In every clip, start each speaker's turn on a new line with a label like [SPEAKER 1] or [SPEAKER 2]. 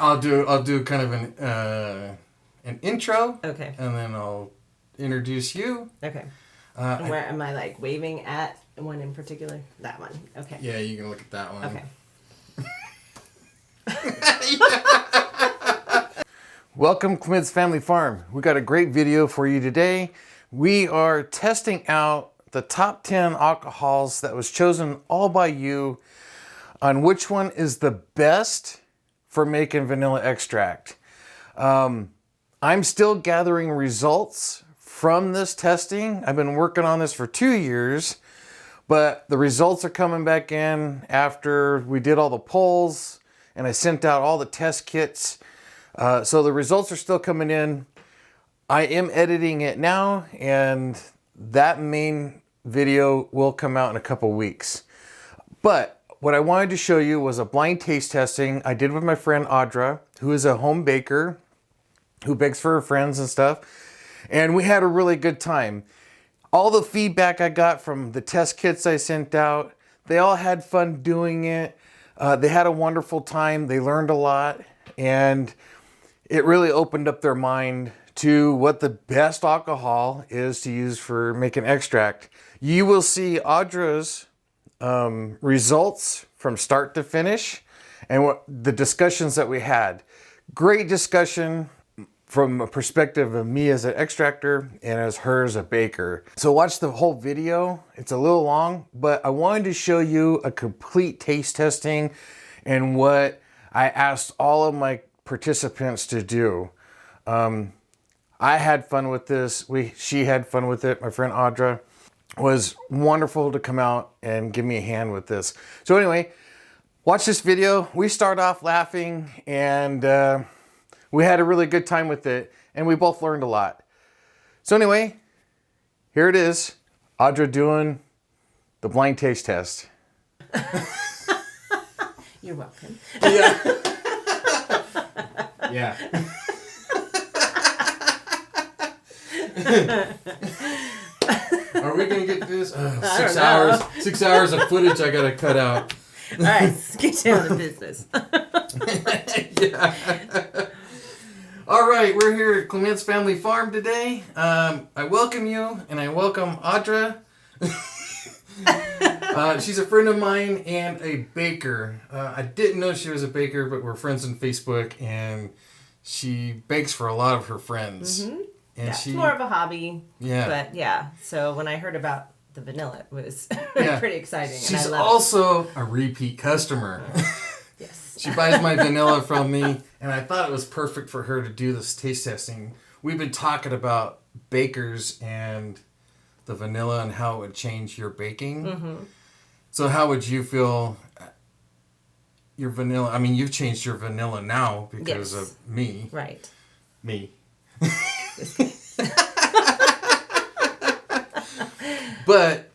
[SPEAKER 1] I'll do kind of an intro.
[SPEAKER 2] Okay.
[SPEAKER 1] And then I'll introduce you.
[SPEAKER 2] Okay. Where am I like waving at one in particular? That one. Okay.
[SPEAKER 1] Yeah, you can look at that one.
[SPEAKER 2] Okay.
[SPEAKER 1] Welcome, Clement's Family Farm. We got a great video for you today. We are testing out the top 10 alcohols that was chosen all by you on which one is the best for making vanilla extract. I'm still gathering results from this testing. I've been working on this for 2 years, but the results are coming back in after we did all the polls and I sent out all the test kits. So the results are still coming in. I am editing it now, and that main video will come out in a couple weeks. But what I wanted to show you was a blind taste testing I did with my friend Audra, who is a home baker, who bakes for her friends and stuff. And we had a really good time. All the feedback I got from the test kits I sent out, they all had fun doing it. They had a wonderful time. They learned a lot. And it really opened up their mind to what the best alcohol is to use for making extract. You will see Audra's results from start to finish and what the discussions that we had. Great discussion from a perspective of me as an extractor and as her as a baker. So watch the whole video. It's a little long, but I wanted to show you a complete taste testing and what I asked all of my participants to do. I had fun with this. She had fun with it. My friend Audra was wonderful to come out and give me a hand with this. So anyway, watch this video. We start off laughing and we had a really good time with it and we both learned a lot. So anyway, here it is. Audra doing the blind taste test.
[SPEAKER 2] You're welcome.
[SPEAKER 1] Yeah. Yeah. Are we gonna get this? 6 hours. 6 hours of footage I gotta cut out.
[SPEAKER 2] All right, let's get down to business.
[SPEAKER 1] Yeah. All right, we're here at Clement's Family Farm today. I welcome you, and I welcome Audra. She's a friend of mine and a baker. I didn't know she was a baker, but we're friends on Facebook, and she bakes for a lot of her friends.
[SPEAKER 2] Mm-hmm.
[SPEAKER 1] And
[SPEAKER 2] it's more of a hobby.
[SPEAKER 1] Yeah.
[SPEAKER 2] But yeah, so when I heard about the vanilla, it was pretty exciting.
[SPEAKER 1] She's
[SPEAKER 2] and I love
[SPEAKER 1] also a repeat customer.
[SPEAKER 2] Yes.
[SPEAKER 1] She buys my vanilla from me, and I thought it was perfect for her to do this taste testing. We've been talking about bakers and the vanilla and how it would change your baking.
[SPEAKER 2] Mm-hmm.
[SPEAKER 1] So how would you feel your vanilla? I mean, you've changed your vanilla now because of me.
[SPEAKER 2] Right.
[SPEAKER 1] Me. But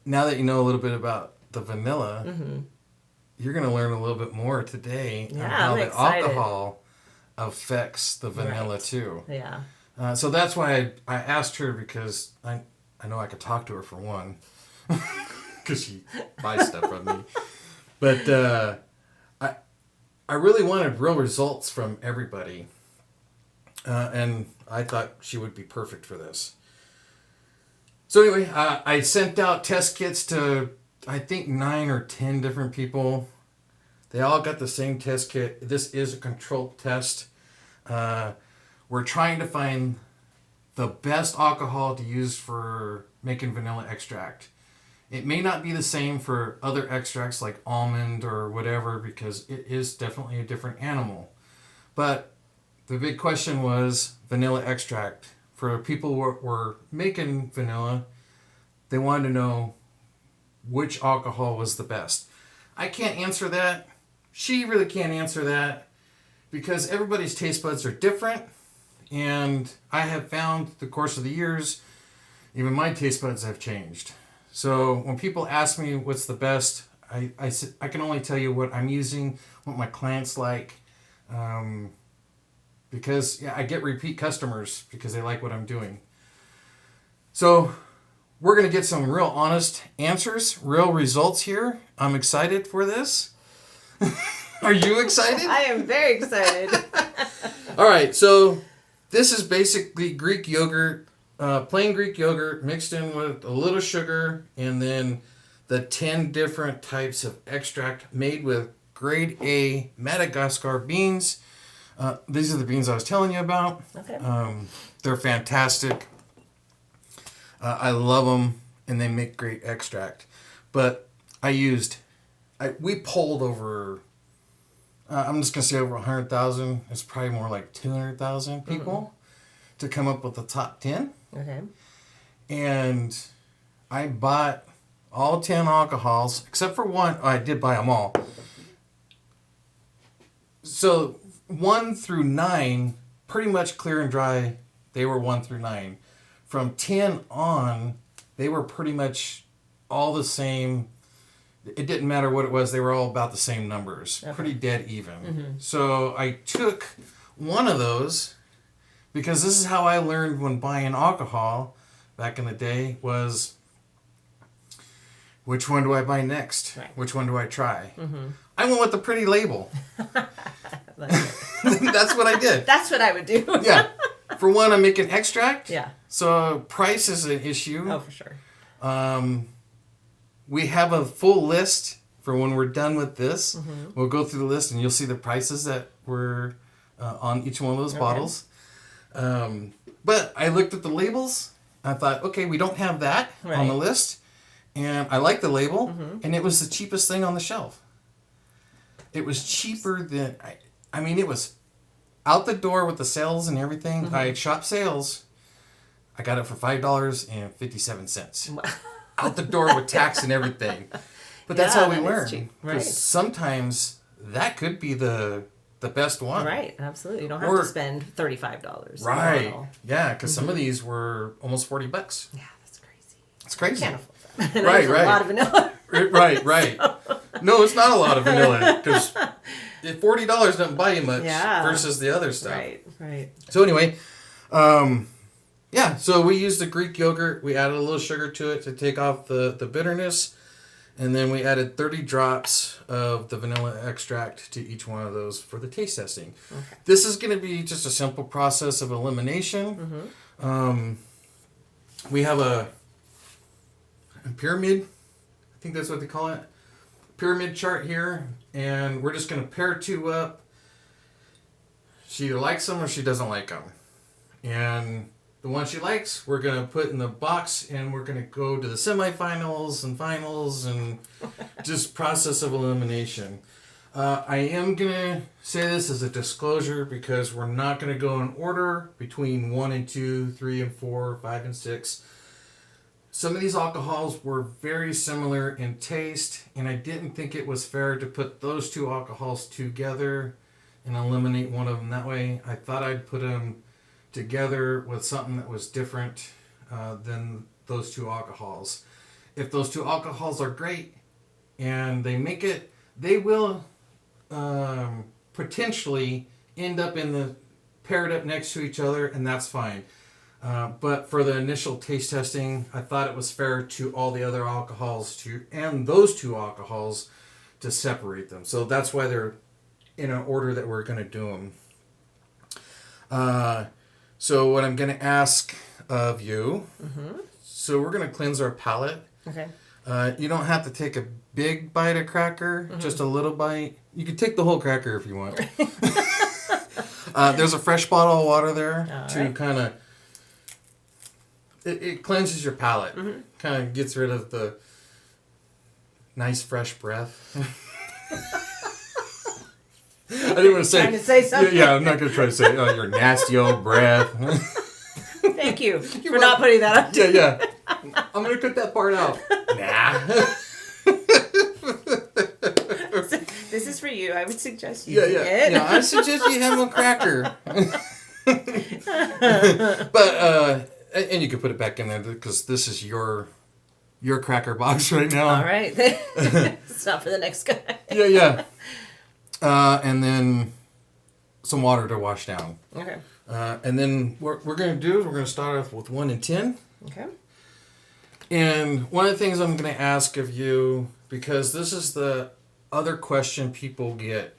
[SPEAKER 1] now that you know a little bit about the vanilla,
[SPEAKER 2] mm-hmm.
[SPEAKER 1] you're going to learn a little bit more today on how
[SPEAKER 2] I'm
[SPEAKER 1] the
[SPEAKER 2] excited.
[SPEAKER 1] alcohol affects the vanilla too.
[SPEAKER 2] Yeah.
[SPEAKER 1] So that's why I asked her, because I know I could talk to her for one, because she buys stuff from me. But I really wanted real results from everybody, and I thought she would be perfect for this. So anyway, I sent out test kits to, I think, 9 or 10 different people. They all got the same test kit. This is a controlled test. We're trying to find the best alcohol to use for making vanilla extract. It may not be the same for other extracts like almond or whatever, because it is definitely a different animal. But the big question was vanilla extract. For people who were making vanilla, they wanted to know which alcohol was the best. I can't answer that. She really can't answer that, because everybody's taste buds are different. And I have found the course of the years, even my taste buds have changed. So when people ask me what's the best, I can only tell you what I'm using, what my clients like. Because I get repeat customers because they like what I'm doing. So we're going to get some real honest answers, real results here. I'm excited for this. Are you excited?
[SPEAKER 2] I am very excited.
[SPEAKER 1] All right, so this is basically Greek yogurt, plain Greek yogurt mixed in with a little sugar, and then the 10 different types of extract made with grade A Madagascar beans. These are the beans I was telling you about.
[SPEAKER 2] Okay.
[SPEAKER 1] They're fantastic. I love them, and they make great extract. But we polled over, I'm just going to say over 100,000. It's probably more like 200,000 people to come up with the top 10.
[SPEAKER 2] Okay.
[SPEAKER 1] And I bought all 10 alcohols, except for one. I did buy them all. So 1 through 9, pretty much clear and dry, they were 1 through 9. From 10 on, they were pretty much all the same. It didn't matter what it was. They were all about the same numbers. Okay. Pretty dead even. So I took one of those, because this is how I learned when buying alcohol back in the day was, which one do I buy next? Right. Which one do I try? I went with the pretty label. That's what I did.
[SPEAKER 2] That's what I would do.
[SPEAKER 1] Yeah. For one, I'm making extract.
[SPEAKER 2] Yeah.
[SPEAKER 1] So price is an issue.
[SPEAKER 2] Oh, for sure.
[SPEAKER 1] We have a full list for when we're done with this. We'll go through the list and you'll see the prices that were on each one of those bottles. But I looked at the labels. I thought, okay, we don't have that on the list. And I like the label. And it was the cheapest thing on the shelf. It was cheaper than... I mean, it was out the door with the sales and everything. I shop sales. I got it for $5.57. Out the door with tax and everything. But that's how we learn. Because sometimes that could be the best one.
[SPEAKER 2] Right, absolutely. You don't have to spend $35.
[SPEAKER 1] Right. Yeah, because some of these were almost $40.
[SPEAKER 2] Yeah, that's crazy.
[SPEAKER 1] It's crazy.
[SPEAKER 2] You can't afford that.
[SPEAKER 1] Right.
[SPEAKER 2] A lot of vanilla.
[SPEAKER 1] Right. No, it's not a lot of vanilla. Because $40 doesn't buy you much versus the other stuff.
[SPEAKER 2] Right.
[SPEAKER 1] So anyway, so we used the Greek yogurt. We added a little sugar to it to take off the bitterness. And then we added 30 drops of the vanilla extract to each one of those for the taste testing. Okay. This is going to be just a simple process of elimination. We have a pyramid. I think that's what they call it. Pyramid chart here. And we're just going to pair two up. She either likes them or she doesn't like them. And the one she likes, we're going to put in the box, and we're going to go to the semifinals and finals and just process of elimination. I am going to say this as a disclosure because we're not going to go in order between 1 and 2, 3 and 4, 5 and 6. Some of these alcohols were very similar in taste, and I didn't think it was fair to put those two alcohols together and eliminate one of them that way. I thought I'd put them together with something that was different than those two alcohols. If those two alcohols are great and they make it, they will potentially end up paired up next to each other, and that's fine. But for the initial taste testing, I thought it was fair to all the other alcohols and those two alcohols to separate them. So that's why they're in an order that we're going to do them. So what I'm going to ask of you, so we're going to cleanse our palate. Okay. You don't have to take a big bite of cracker, just a little bite. You can take the whole cracker if you want. There's a fresh bottle of water there kind of, it cleanses your palate. Kind of gets rid of the nice fresh breath. I didn't want to say.
[SPEAKER 2] Trying to say something.
[SPEAKER 1] Yeah, I'm not going to try to say, your nasty old breath.
[SPEAKER 2] Thank you for not putting that up.
[SPEAKER 1] Yeah. I'm going to cut that part out. Nah.
[SPEAKER 2] This is for you. I would suggest you eat it.
[SPEAKER 1] Yeah, I suggest you have a cracker. But, and you can put it back in there because this is your cracker box right now.
[SPEAKER 2] All right. It's not for the next guy.
[SPEAKER 1] Yeah. And then some water to wash down.
[SPEAKER 2] Okay.
[SPEAKER 1] And then what we're going to do is we're going to start off with 1 and 10.
[SPEAKER 2] Okay.
[SPEAKER 1] And one of the things I'm going to ask of you, because this is the other question people get.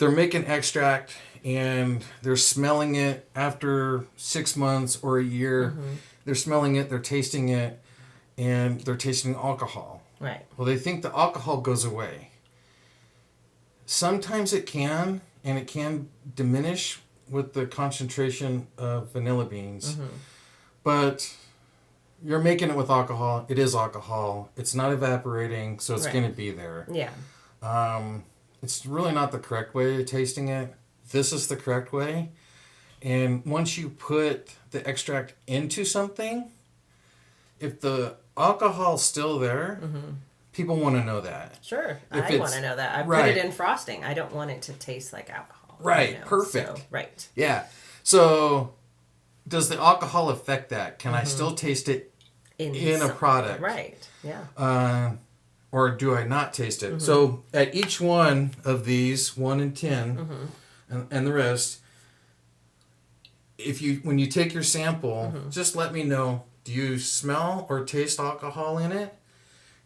[SPEAKER 1] they're making extract and they're smelling it after 6 months or a year. They're smelling it, they're tasting it, and they're tasting alcohol.
[SPEAKER 2] Right.
[SPEAKER 1] Well, they think the alcohol goes away. Sometimes it can, and it can diminish with the concentration of vanilla beans. But you're making it with alcohol. It is alcohol. It's not evaporating, so it's going to be there.
[SPEAKER 2] Yeah.
[SPEAKER 1] It's really not the correct way of tasting it. This is the correct way. And once you put the extract into something, if the alcohol's still there, people want to know that.
[SPEAKER 2] Sure.
[SPEAKER 1] If
[SPEAKER 2] I want to know that. I put it in frosting. I don't want it to taste like alcohol.
[SPEAKER 1] Right. Perfect.
[SPEAKER 2] So, right.
[SPEAKER 1] Yeah. So does the alcohol affect that? Can I still taste it in a product?
[SPEAKER 2] Right. Yeah.
[SPEAKER 1] Or do I not taste it? So at each one of these, 1 and 10, and the rest, when you take your sample, just let me know, do you smell or taste alcohol in it?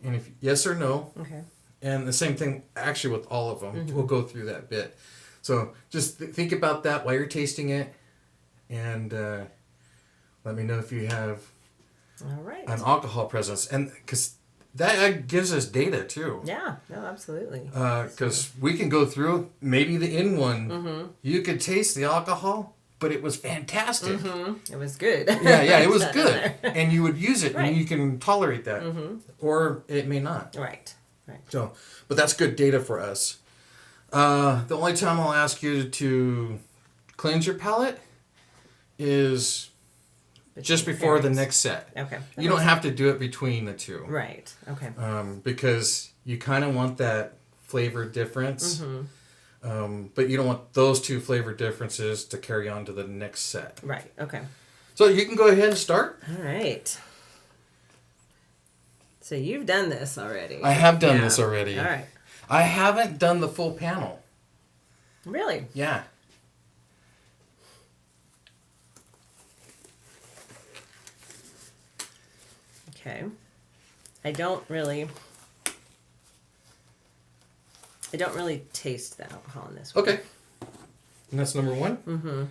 [SPEAKER 1] And if yes or no.
[SPEAKER 2] Okay.
[SPEAKER 1] And the same thing actually with all of them. We'll go through that bit. So just think about that while you're tasting it, and let me know if you have
[SPEAKER 2] All right.
[SPEAKER 1] an alcohol presence, and because that gives us data too.
[SPEAKER 2] Yeah. No, absolutely.
[SPEAKER 1] Because we can go through maybe the in one, you could taste the alcohol, but it was fantastic.
[SPEAKER 2] It was good.
[SPEAKER 1] Yeah, it was good, and you would use it,
[SPEAKER 2] Right.
[SPEAKER 1] and you can tolerate that, or it may not.
[SPEAKER 2] Right.
[SPEAKER 1] So, but that's good data for us. The only time I'll ask you to cleanse your palate is just before the next set.
[SPEAKER 2] Okay.
[SPEAKER 1] You don't have to do it between the two.
[SPEAKER 2] Right. Okay.
[SPEAKER 1] Because you kind of want that flavor difference. But you don't want those two flavor differences to carry on to the next set.
[SPEAKER 2] Right. Okay.
[SPEAKER 1] So you can go ahead and start.
[SPEAKER 2] All right. So you've done this already.
[SPEAKER 1] I have done this already.
[SPEAKER 2] All right.
[SPEAKER 1] I haven't done the full panel.
[SPEAKER 2] Really?
[SPEAKER 1] Yeah.
[SPEAKER 2] Okay. I don't really taste the alcohol in this one.
[SPEAKER 1] Okay. And that's number 1?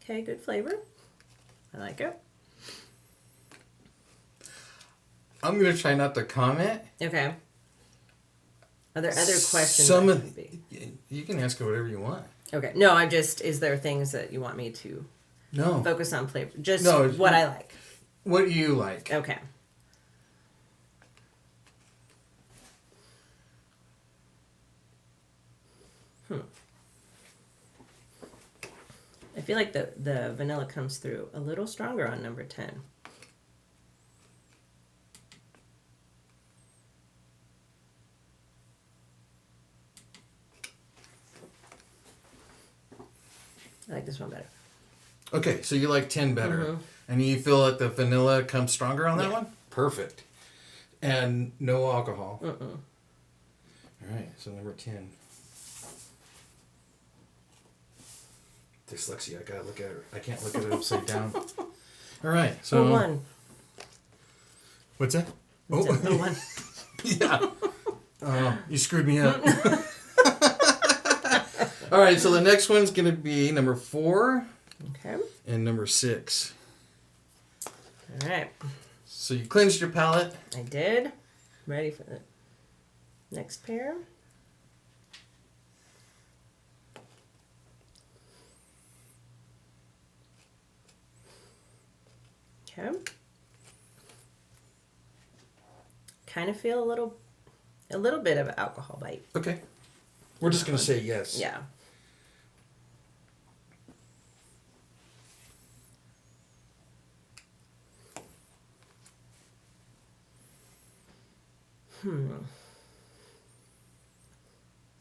[SPEAKER 2] Okay, good flavor. I like it.
[SPEAKER 1] I'm going to try not to comment.
[SPEAKER 2] Okay. Are there other questions?
[SPEAKER 1] You can ask her whatever you want.
[SPEAKER 2] Okay. No, is there things that you want me to focus on flavor? Just what I like.
[SPEAKER 1] What do you like?
[SPEAKER 2] Okay. I feel like the vanilla comes through a little stronger on number 10. I like this one better.
[SPEAKER 1] Okay, so you like 10 better. And you feel like the vanilla comes stronger on that one? Perfect. And no alcohol. All right, so number 10. Dyslexia, I gotta look at it. I can't look at it upside down. All right, so.
[SPEAKER 2] 1.
[SPEAKER 1] What's that?
[SPEAKER 2] Oh, 1.
[SPEAKER 1] Yeah. You screwed me up. All right, so the next one's going to be number 4.
[SPEAKER 2] Okay.
[SPEAKER 1] And number 6.
[SPEAKER 2] All right.
[SPEAKER 1] So you cleansed your palate.
[SPEAKER 2] I did. Ready for the next pair. Okay. Kind of feel a little bit of alcohol bite.
[SPEAKER 1] Okay. We're just going to say yes.
[SPEAKER 2] Yeah.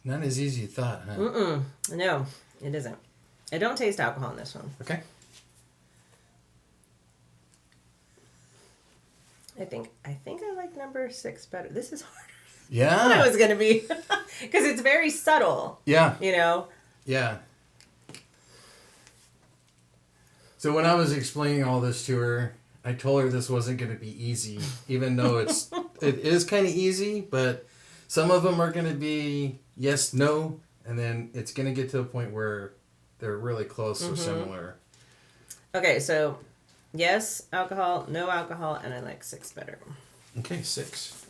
[SPEAKER 1] Not as easy as you thought, huh?
[SPEAKER 2] No, it isn't. I don't taste alcohol in this one.
[SPEAKER 1] Okay.
[SPEAKER 2] I think I like number 6 better. This is harder
[SPEAKER 1] Yeah.
[SPEAKER 2] than it was going to be. Because it's very subtle.
[SPEAKER 1] Yeah.
[SPEAKER 2] You know?
[SPEAKER 1] Yeah. So when I was explaining all this to her, I told her this wasn't going to be easy, even though it's it is kind of easy, but some of them are going to be yes, no, and then it's going to get to a point where they're really close or similar.
[SPEAKER 2] Okay, so yes, alcohol, no alcohol, and I like 6 better.
[SPEAKER 1] Okay, 6.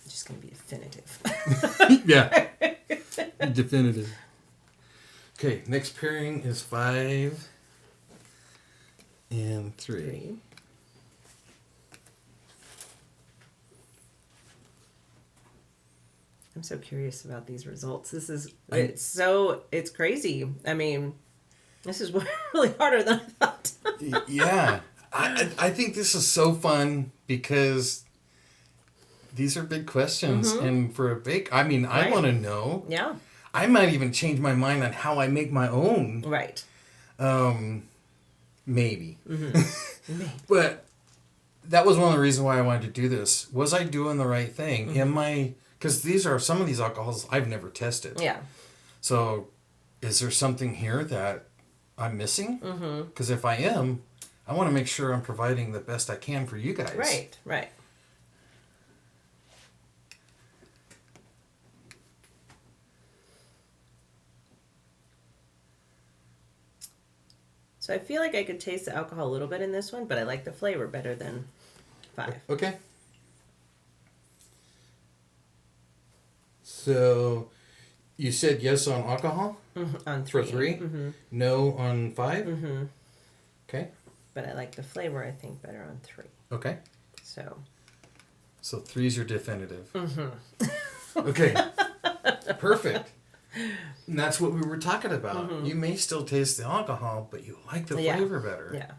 [SPEAKER 2] Just going to be definitive.
[SPEAKER 1] Yeah. Definitive. Okay, next pairing is 5 and 3.
[SPEAKER 2] I'm so curious about these results. It's crazy. I mean, this is really harder than I thought.
[SPEAKER 1] Yeah. I think this is so fun because these are big questions. And for a bake, I mean, I want to know.
[SPEAKER 2] Yeah.
[SPEAKER 1] I might even change my mind on how I make my own.
[SPEAKER 2] Right.
[SPEAKER 1] Maybe. But that was one of the reasons why I wanted to do this. Was I doing the right thing? Am I... Because some of these alcohols I've never tested.
[SPEAKER 2] Yeah.
[SPEAKER 1] So, is there something here that I'm missing? Because if I am, I want to make sure I'm providing the best I can for you guys.
[SPEAKER 2] Right, right. So I feel like I could taste the alcohol a little bit in this one, but I like the flavor better than 5.
[SPEAKER 1] Okay. So, you said yes on alcohol?
[SPEAKER 2] On 3.
[SPEAKER 1] For 3? No on 5? Okay.
[SPEAKER 2] But I like the flavor, I think, better on 3.
[SPEAKER 1] Okay.
[SPEAKER 2] So
[SPEAKER 1] 3's your definitive. Okay. Perfect. And that's what we were talking about. You may still taste the alcohol, but you like the flavor better.
[SPEAKER 2] Yeah.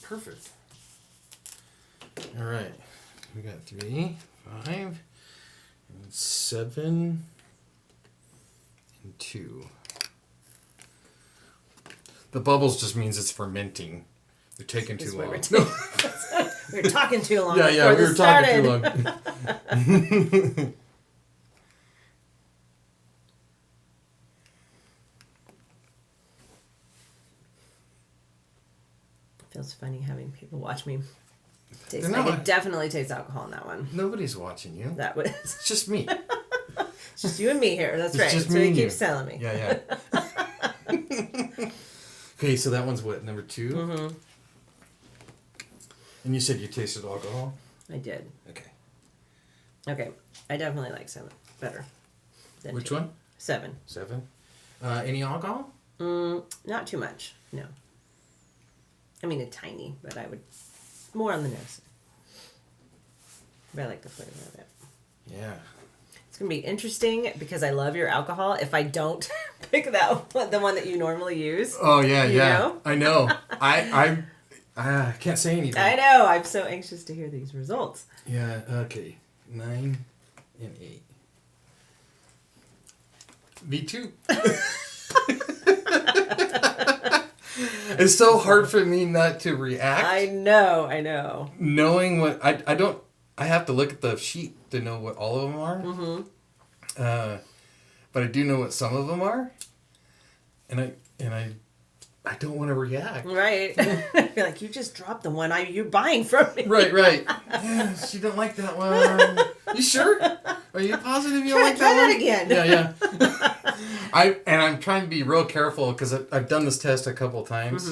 [SPEAKER 1] Perfect. All right. We got 3, 5, and 7, and 2. The bubbles just means it's fermenting. You're taking too long.
[SPEAKER 2] We were talking too long.
[SPEAKER 1] Yeah, we were talking too long.
[SPEAKER 2] Feels funny having people watch me taste. I could definitely taste alcohol in that one.
[SPEAKER 1] Nobody's watching you.
[SPEAKER 2] That was
[SPEAKER 1] It's just me.
[SPEAKER 2] It's just you and me here. That's right.
[SPEAKER 1] Just
[SPEAKER 2] So he keeps telling me.
[SPEAKER 1] Yeah. Okay, so that one's what, number 2? And you said you tasted alcohol?
[SPEAKER 2] I did.
[SPEAKER 1] Okay.
[SPEAKER 2] Okay. I definitely like 7 better.
[SPEAKER 1] Which one?
[SPEAKER 2] 7.
[SPEAKER 1] 7. Any alcohol?
[SPEAKER 2] Not too much. No. I mean, a tiny, but I would more on the nose. But I like the flavor of it.
[SPEAKER 1] Yeah.
[SPEAKER 2] It's gonna be interesting because I love your alcohol. If I don't pick the one that you normally use.
[SPEAKER 1] Oh yeah,
[SPEAKER 2] you know?
[SPEAKER 1] I know. I can't say anything.
[SPEAKER 2] I know. I'm so anxious to hear these results.
[SPEAKER 1] Yeah. Okay. 9 and 8. V2. It's so hard for me not to react.
[SPEAKER 2] I know.
[SPEAKER 1] Knowing what I have to look at the sheet to know what all of them are. But I do know what some of them are, and I don't want to react.
[SPEAKER 2] Right. You're like, you just dropped the one you're buying from me.
[SPEAKER 1] Right. Yeah, she don't like that one. You sure? Are you positive you don't like that one?
[SPEAKER 2] Try that again.
[SPEAKER 1] Yeah. I'm trying to be real careful because I've done this test a couple times,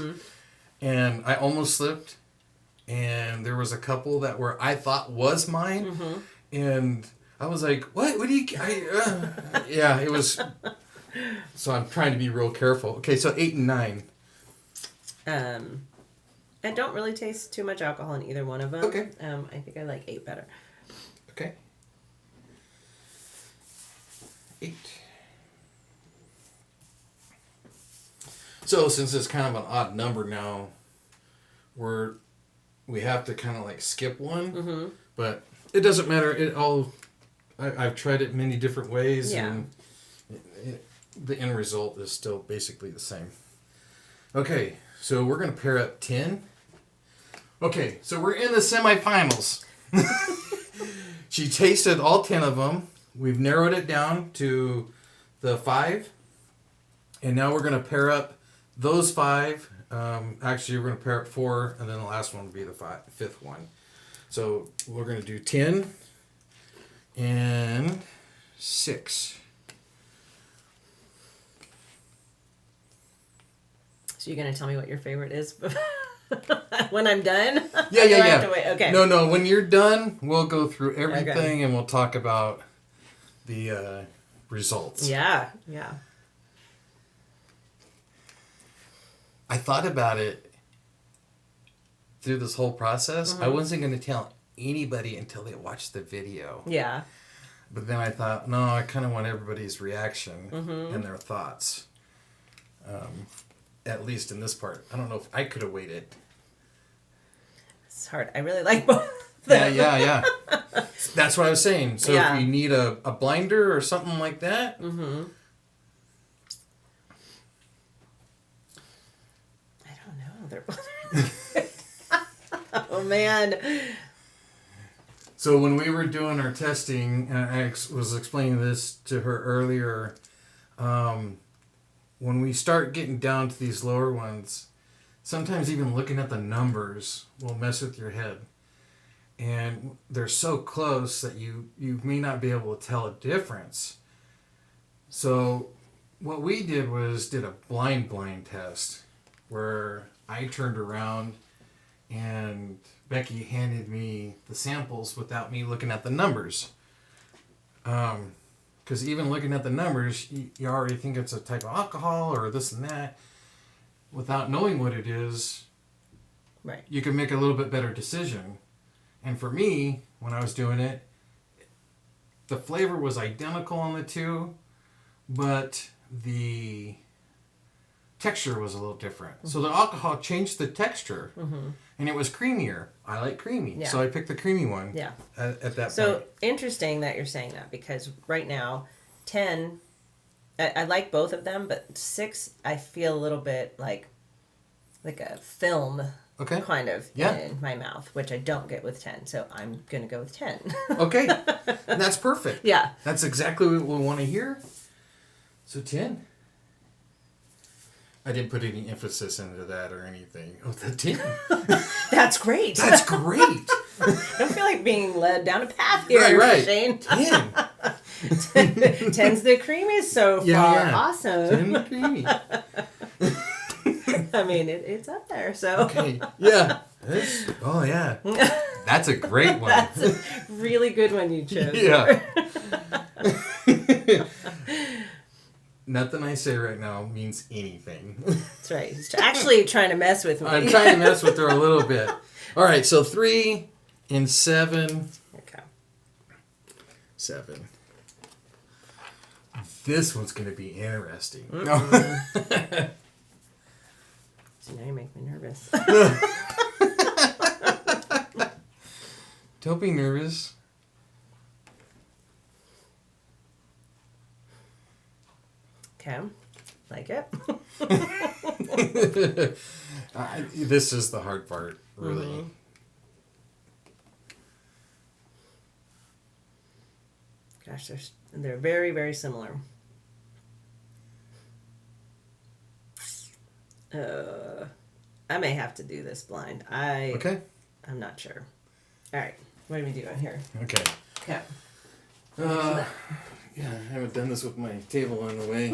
[SPEAKER 1] and I almost slipped, and there was a couple that I thought was mine, and I was like, what? What do you? Yeah, it was. So I'm trying to be real careful. Okay, so 8 and 9.
[SPEAKER 2] I don't really taste too much alcohol in either one of them.
[SPEAKER 1] Okay.
[SPEAKER 2] I think I like 8 better.
[SPEAKER 1] Okay. 8. So since it's kind of an odd number now, we have to kind of like skip one, but it doesn't matter. I've tried it many different ways, and the end result is still basically the same. Okay, so we're going to pair up 10. Okay, so we're in the semifinals. She tasted all 10 of them. We've narrowed it down to the 5. And now we're going to pair up those 5. Actually, we're going to pair up 4, and then the last one will be the 5th one. So we're going to do 10 and 6.
[SPEAKER 2] So you're gonna tell me what your favorite is when I'm done?
[SPEAKER 1] Yeah,
[SPEAKER 2] Or do
[SPEAKER 1] yeah,
[SPEAKER 2] I have
[SPEAKER 1] yeah.
[SPEAKER 2] to wait? Okay.
[SPEAKER 1] No. When you're done, we'll go through everything
[SPEAKER 2] Okay.
[SPEAKER 1] and we'll talk about the results.
[SPEAKER 2] Yeah.
[SPEAKER 1] I thought about it through this whole process. I wasn't going to tell anybody until they watched the video.
[SPEAKER 2] Yeah.
[SPEAKER 1] But then I thought, no, I kind of want everybody's reaction and their thoughts. At least in this part. I don't know if I could have waited.
[SPEAKER 2] It's hard. I really like both. of them.
[SPEAKER 1] Yeah. That's what I was saying. So
[SPEAKER 2] Yeah.
[SPEAKER 1] if you need a blinder or something like that.
[SPEAKER 2] Mm-hmm. I don't know. They're both. Oh man.
[SPEAKER 1] So when we were doing our testing, and I was explaining this to her earlier, when we start getting down to these lower ones, sometimes even looking at the numbers will mess with your head. And they're so close that you may not be able to tell a difference. So what we did was did a blind test where I turned around and Becky handed me the samples without me looking at the numbers. Because even looking at the numbers, you already think it's a type of alcohol or this and that. Without knowing what it is,
[SPEAKER 2] Right.
[SPEAKER 1] you can make a little bit better decision. And for me, when I was doing it, the flavor was identical on the two, but the texture was a little different. Mm-hmm. So the alcohol changed the texture, and it was creamier. I like creamy, so I picked the creamy one.
[SPEAKER 2] Yeah.
[SPEAKER 1] At that point.
[SPEAKER 2] So interesting that you're saying that, because right now, 10, I like both of them, but 6, I feel a little bit like a film.
[SPEAKER 1] Okay.
[SPEAKER 2] Kind of
[SPEAKER 1] Yeah.
[SPEAKER 2] in my mouth, which I don't get with 10. So I'm going to go with 10.
[SPEAKER 1] Okay. And that's perfect.
[SPEAKER 2] Yeah.
[SPEAKER 1] That's exactly what we want to hear. So 10. I didn't put any emphasis into that or anything. Oh, the 10.
[SPEAKER 2] That's great.
[SPEAKER 1] That's great.
[SPEAKER 2] I don't feel like being led down a path here,
[SPEAKER 1] Right.
[SPEAKER 2] Shane.
[SPEAKER 1] 10.
[SPEAKER 2] 10's the creamiest so far.
[SPEAKER 1] Yeah.
[SPEAKER 2] Awesome.
[SPEAKER 1] 10 creamy.
[SPEAKER 2] I mean, it's up there, so.
[SPEAKER 1] Okay. Yeah. Oh, yeah. That's a great one.
[SPEAKER 2] That's a really good one you chose.
[SPEAKER 1] Yeah. Nothing I say right now means anything.
[SPEAKER 2] That's right. He's actually trying to mess with me.
[SPEAKER 1] I'm trying to mess with her a little bit. All right, so 3 and 7.
[SPEAKER 2] Okay.
[SPEAKER 1] 7. This one's going to be interesting.
[SPEAKER 2] So now you make me nervous.
[SPEAKER 1] Don't be nervous.
[SPEAKER 2] Okay. Like it?
[SPEAKER 1] This is the hard part, really.
[SPEAKER 2] Mm-hmm. Gosh, they're very, very similar. I may have to do this blind.
[SPEAKER 1] Okay.
[SPEAKER 2] I'm not sure. All right. What are we doing here?
[SPEAKER 1] Okay.
[SPEAKER 2] Okay.
[SPEAKER 1] Yeah, I haven't done this with my table on the way.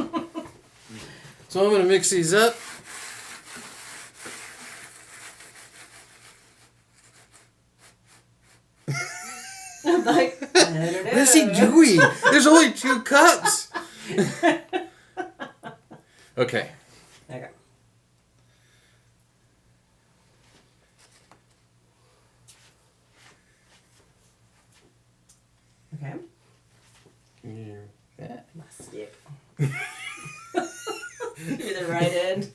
[SPEAKER 1] So I'm going to mix these up.
[SPEAKER 2] I'm like, I don't know.
[SPEAKER 1] What is he doing? There's only 2 cups. Okay.
[SPEAKER 2] Okay. Okay. My stick. You're the right end.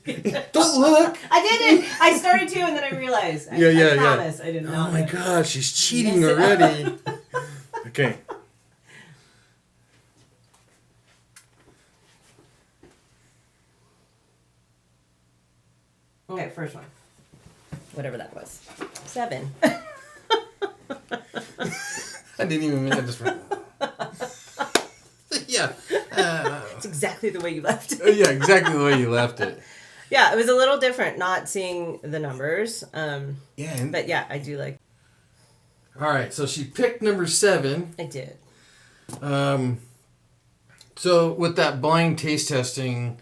[SPEAKER 1] Don't look.
[SPEAKER 2] I didn't. I started to, and then I realized. I promise I did not.
[SPEAKER 1] Oh my gosh, she's cheating
[SPEAKER 2] Mess it
[SPEAKER 1] already. Okay.
[SPEAKER 2] Okay, first one. Whatever that was. 7.
[SPEAKER 1] I didn't even mean it. Just yeah.
[SPEAKER 2] It's exactly the way you left it.
[SPEAKER 1] Yeah, exactly the way you left it.
[SPEAKER 2] Yeah, it was a little different not seeing the numbers.
[SPEAKER 1] Yeah.
[SPEAKER 2] But yeah, I do like.
[SPEAKER 1] All right, so she picked number 7.
[SPEAKER 2] I did.
[SPEAKER 1] So with that blind taste testing,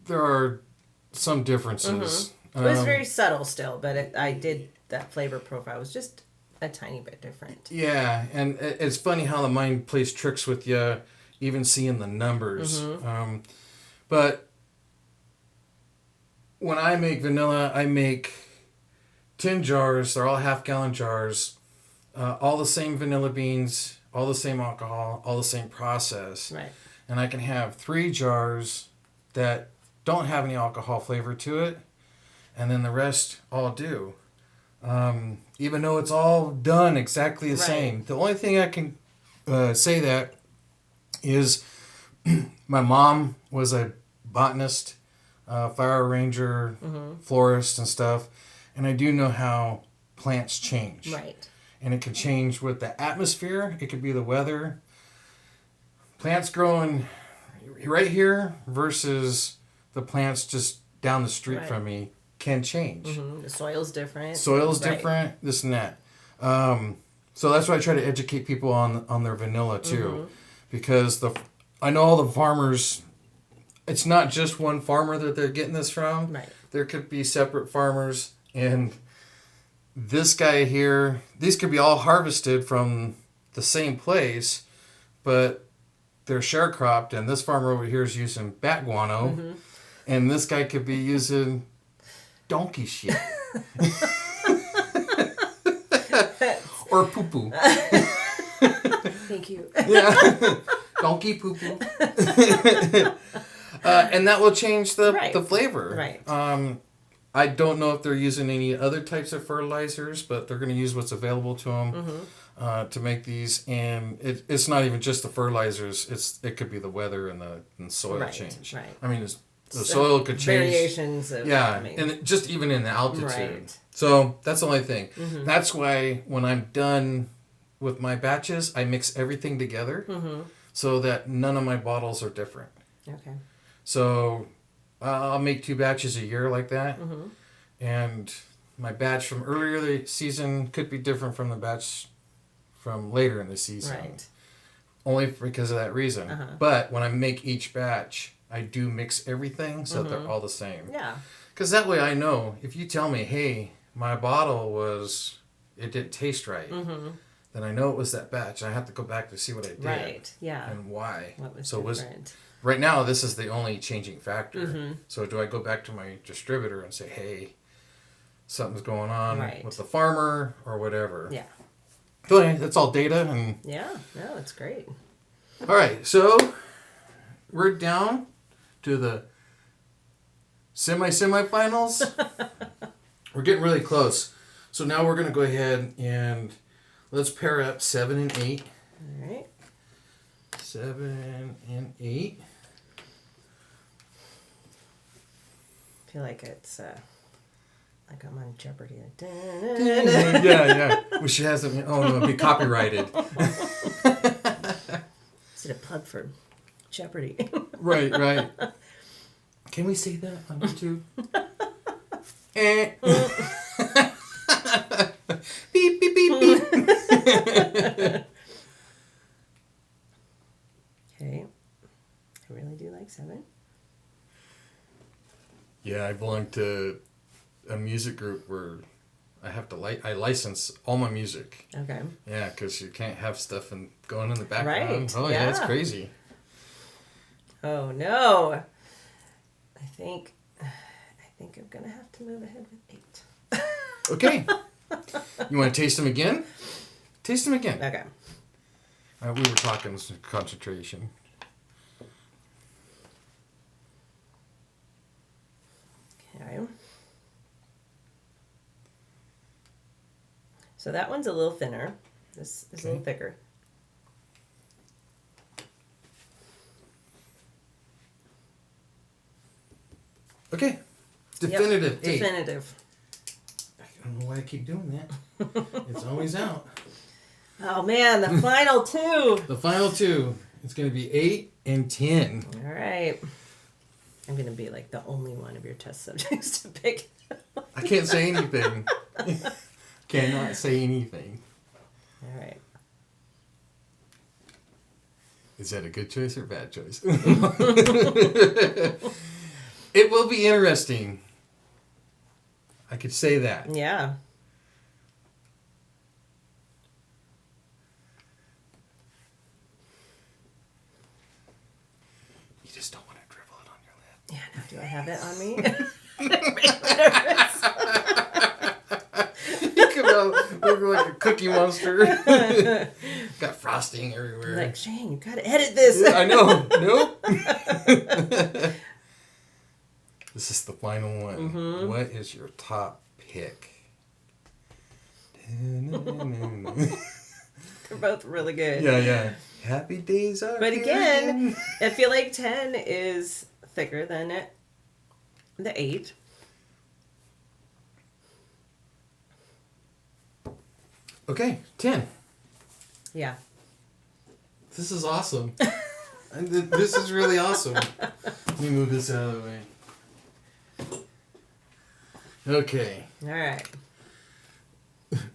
[SPEAKER 1] there are some differences.
[SPEAKER 2] It was very subtle still, but I did, that flavor profile was just a tiny bit different.
[SPEAKER 1] Yeah, and it's funny how the mind plays tricks with you, even seeing the numbers. But when I make vanilla, I make 10 jars. They're all half-gallon jars. All the same vanilla beans, all the same alcohol, all the same process.
[SPEAKER 2] Right.
[SPEAKER 1] And I can have 3 jars that don't have any alcohol flavor to it, and then the rest all do. Even though it's all done exactly the same. The only thing I can say that is my mom was a botanist, fire ranger, florist and stuff, and I do know how plants change.
[SPEAKER 2] Right.
[SPEAKER 1] And it can change with the atmosphere. It could be the weather. Plants growing right here versus the plants just down the street from me can change.
[SPEAKER 2] The soil's different.
[SPEAKER 1] Soil's different, this and that. So that's why I try to educate people on their vanilla too. Because I know all the farmers, it's not just one farmer that they're getting this from.
[SPEAKER 2] Right.
[SPEAKER 1] There could be separate farmers, and this guy here, these could be all harvested from the same place, but they're sharecropped, and this farmer over here is using bat guano, and this guy could be using donkey shit. Or poo-poo.
[SPEAKER 2] Thank you.
[SPEAKER 1] Yeah. Donkey poo-poo. And that will change the flavor.
[SPEAKER 2] Right.
[SPEAKER 1] I don't know if they're using any other types of fertilizers, but they're going to use what's available to them to make these. And it's not even just the fertilizers. It could be the weather and the soil change.
[SPEAKER 2] Right.
[SPEAKER 1] I mean, the soil could change.
[SPEAKER 2] Variations of...
[SPEAKER 1] And just even in the altitude.
[SPEAKER 2] Right.
[SPEAKER 1] So that's the only thing. That's why when I'm done with my batches, I mix everything together so that none of my bottles are different.
[SPEAKER 2] Okay.
[SPEAKER 1] So I'll make 2 batches a year like that. And my batch from earlier the season could be different from the batch from later in the season.
[SPEAKER 2] Right.
[SPEAKER 1] Only because of that reason. But when I make each batch, I do mix everything so that they're all the same.
[SPEAKER 2] Yeah.
[SPEAKER 1] Because that way I know, if you tell me, hey, my bottle it didn't taste right, then I know it was that batch. I have to go back to see what I did.
[SPEAKER 2] Right, yeah.
[SPEAKER 1] And why.
[SPEAKER 2] What was
[SPEAKER 1] so
[SPEAKER 2] different.
[SPEAKER 1] Right now, this is the only changing factor. So do I go back to my distributor and say, hey, something's going on with the farmer or whatever?
[SPEAKER 2] Yeah.
[SPEAKER 1] So anyway, that's all data. And
[SPEAKER 2] yeah, no, that's great.
[SPEAKER 1] All right, so we're down to the semifinals. We're getting really close. So now we're going to go ahead and let's pair up 7 and 8.
[SPEAKER 2] All right.
[SPEAKER 1] 7 and 8.
[SPEAKER 2] I feel like it's like I'm on Jeopardy.
[SPEAKER 1] Yeah. Well, she hasn't. Oh no, it'd be copyrighted.
[SPEAKER 2] Is it a plug for Jeopardy?
[SPEAKER 1] Right. Can we say that on YouTube? Beep beep beep beep.
[SPEAKER 2] Okay. I really do like 7.
[SPEAKER 1] Yeah, I belong to a music group where I have to I license all my music.
[SPEAKER 2] Okay.
[SPEAKER 1] Yeah, because you can't have stuff going in the background.
[SPEAKER 2] Right.
[SPEAKER 1] Oh yeah, it's crazy.
[SPEAKER 2] Oh no. I think I'm gonna have to move ahead with 8.
[SPEAKER 1] Okay. You want to taste them again? Taste them again.
[SPEAKER 2] Okay.
[SPEAKER 1] We were talking concentration.
[SPEAKER 2] Okay. So that one's a little thinner. This is a little thicker.
[SPEAKER 1] Okay. Definitive 8.
[SPEAKER 2] Definitive.
[SPEAKER 1] I don't know why I keep doing that. It's always out.
[SPEAKER 2] Oh man, the final 2.
[SPEAKER 1] The final 2. It's going to be 8 and 10.
[SPEAKER 2] All right. I'm going to be like the only one of your test subjects to pick.
[SPEAKER 1] I can't say anything. Cannot say anything.
[SPEAKER 2] All right.
[SPEAKER 1] Is that a good choice or bad choice? It will be interesting. I could say that.
[SPEAKER 2] Yeah.
[SPEAKER 1] You just don't want to dribble it on your lip.
[SPEAKER 2] Yeah, now do I have it on me?
[SPEAKER 1] You come out looking like a Cookie Monster. Got frosting everywhere.
[SPEAKER 2] Like, Shane, you gotta edit this.
[SPEAKER 1] Yeah, I know. Nope. This is the final one.
[SPEAKER 2] Mm-hmm.
[SPEAKER 1] What is your top pick?
[SPEAKER 2] They're both really good.
[SPEAKER 1] Yeah. Happy days are
[SPEAKER 2] But
[SPEAKER 1] here
[SPEAKER 2] again, I feel like 10 is thicker than the 8.
[SPEAKER 1] Okay, 10.
[SPEAKER 2] Yeah.
[SPEAKER 1] This is awesome. This is really awesome. Let me move this out of the way. Okay.
[SPEAKER 2] All right.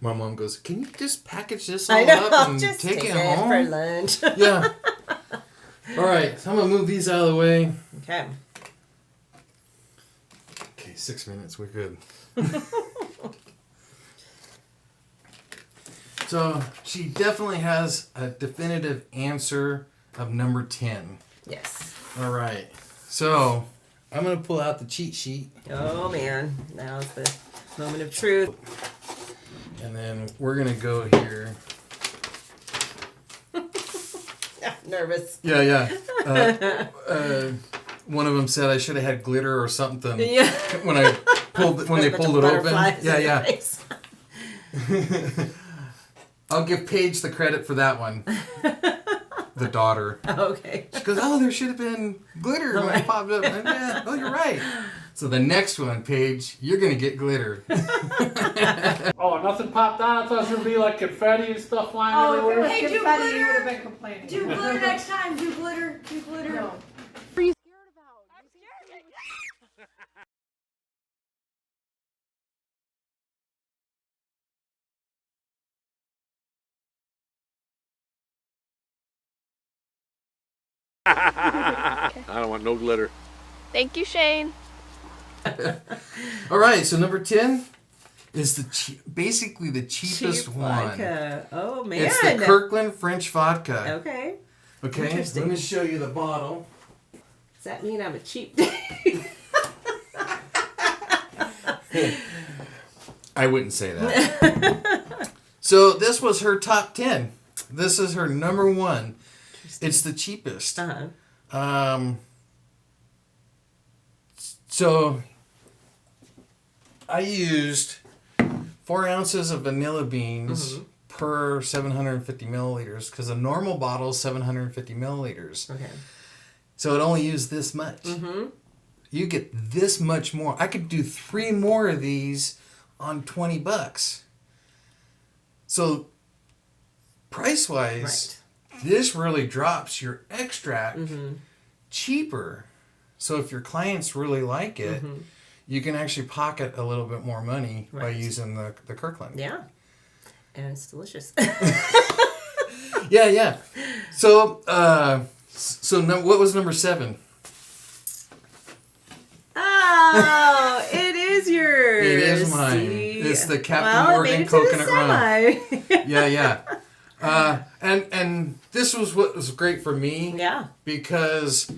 [SPEAKER 1] My mom goes, can you just package this all
[SPEAKER 2] I know.
[SPEAKER 1] up and
[SPEAKER 2] Just
[SPEAKER 1] take it
[SPEAKER 2] for
[SPEAKER 1] home?
[SPEAKER 2] lunch.
[SPEAKER 1] Yeah. All right, so I'm going to move these out of the way.
[SPEAKER 2] Okay.
[SPEAKER 1] Okay, 6 minutes. We're good. So she definitely has a definitive answer of number 10.
[SPEAKER 2] Yes.
[SPEAKER 1] All right. So I'm going to pull out the cheat sheet.
[SPEAKER 2] Oh, man. Now's the moment of truth.
[SPEAKER 1] And then we're going to go here.
[SPEAKER 2] Nervous.
[SPEAKER 1] Yeah. One of them said I should have had glitter or something.
[SPEAKER 2] Yeah.
[SPEAKER 1] When they pulled it open. Yeah. I'll give Paige the credit for that one. The daughter.
[SPEAKER 2] Okay.
[SPEAKER 1] She goes, oh, there should have been glitter when it popped up. And, yeah, oh, you're right. So the next one, Paige, you're going to get glitter.
[SPEAKER 3] Oh, nothing popped out? I thought it was going to be like confetti and stuff flying
[SPEAKER 4] Oh,
[SPEAKER 3] everywhere.
[SPEAKER 4] if
[SPEAKER 5] Hey,
[SPEAKER 4] it was
[SPEAKER 5] do
[SPEAKER 4] confetti, you
[SPEAKER 5] glitter.
[SPEAKER 4] would have been complaining.
[SPEAKER 5] Do glitter next time. Do glitter. Do glitter.
[SPEAKER 4] No.
[SPEAKER 6] I don't want no glitter.
[SPEAKER 7] Thank you, Shane.
[SPEAKER 1] All right, so number 10 is basically the cheapest
[SPEAKER 2] Cheap
[SPEAKER 1] one.
[SPEAKER 2] vodka. Oh, man.
[SPEAKER 1] It's the Kirkland French vodka.
[SPEAKER 2] Okay.
[SPEAKER 1] Okay,
[SPEAKER 2] Interesting.
[SPEAKER 1] let me show you the bottle.
[SPEAKER 2] Does that mean I'm a cheap date?
[SPEAKER 1] I wouldn't say that. So this was her top 10. This is her number 1. It's the cheapest.
[SPEAKER 2] Uh-huh.
[SPEAKER 1] So I used 4 ounces of vanilla beans per 750 milliliters because a normal bottle is 750 milliliters.
[SPEAKER 2] Okay.
[SPEAKER 1] So it only used this much.
[SPEAKER 2] Mm-hmm.
[SPEAKER 1] You get this much more. I could do 3 more of these on $20. So price-wise, this really drops your extract cheaper. So if your clients really like it, you can actually pocket a little bit more money by using the Kirkland.
[SPEAKER 2] Yeah. And it's delicious.
[SPEAKER 1] Yeah. So, what was number 7?
[SPEAKER 2] Oh, it is yours.
[SPEAKER 1] It is mine.
[SPEAKER 2] See?
[SPEAKER 1] It's the Captain
[SPEAKER 2] Well, it
[SPEAKER 1] Morgan
[SPEAKER 2] made it to
[SPEAKER 1] coconut
[SPEAKER 2] the
[SPEAKER 1] rum.
[SPEAKER 2] semi.
[SPEAKER 1] Yeah. And this was what was great for me.
[SPEAKER 2] Yeah.
[SPEAKER 1] Because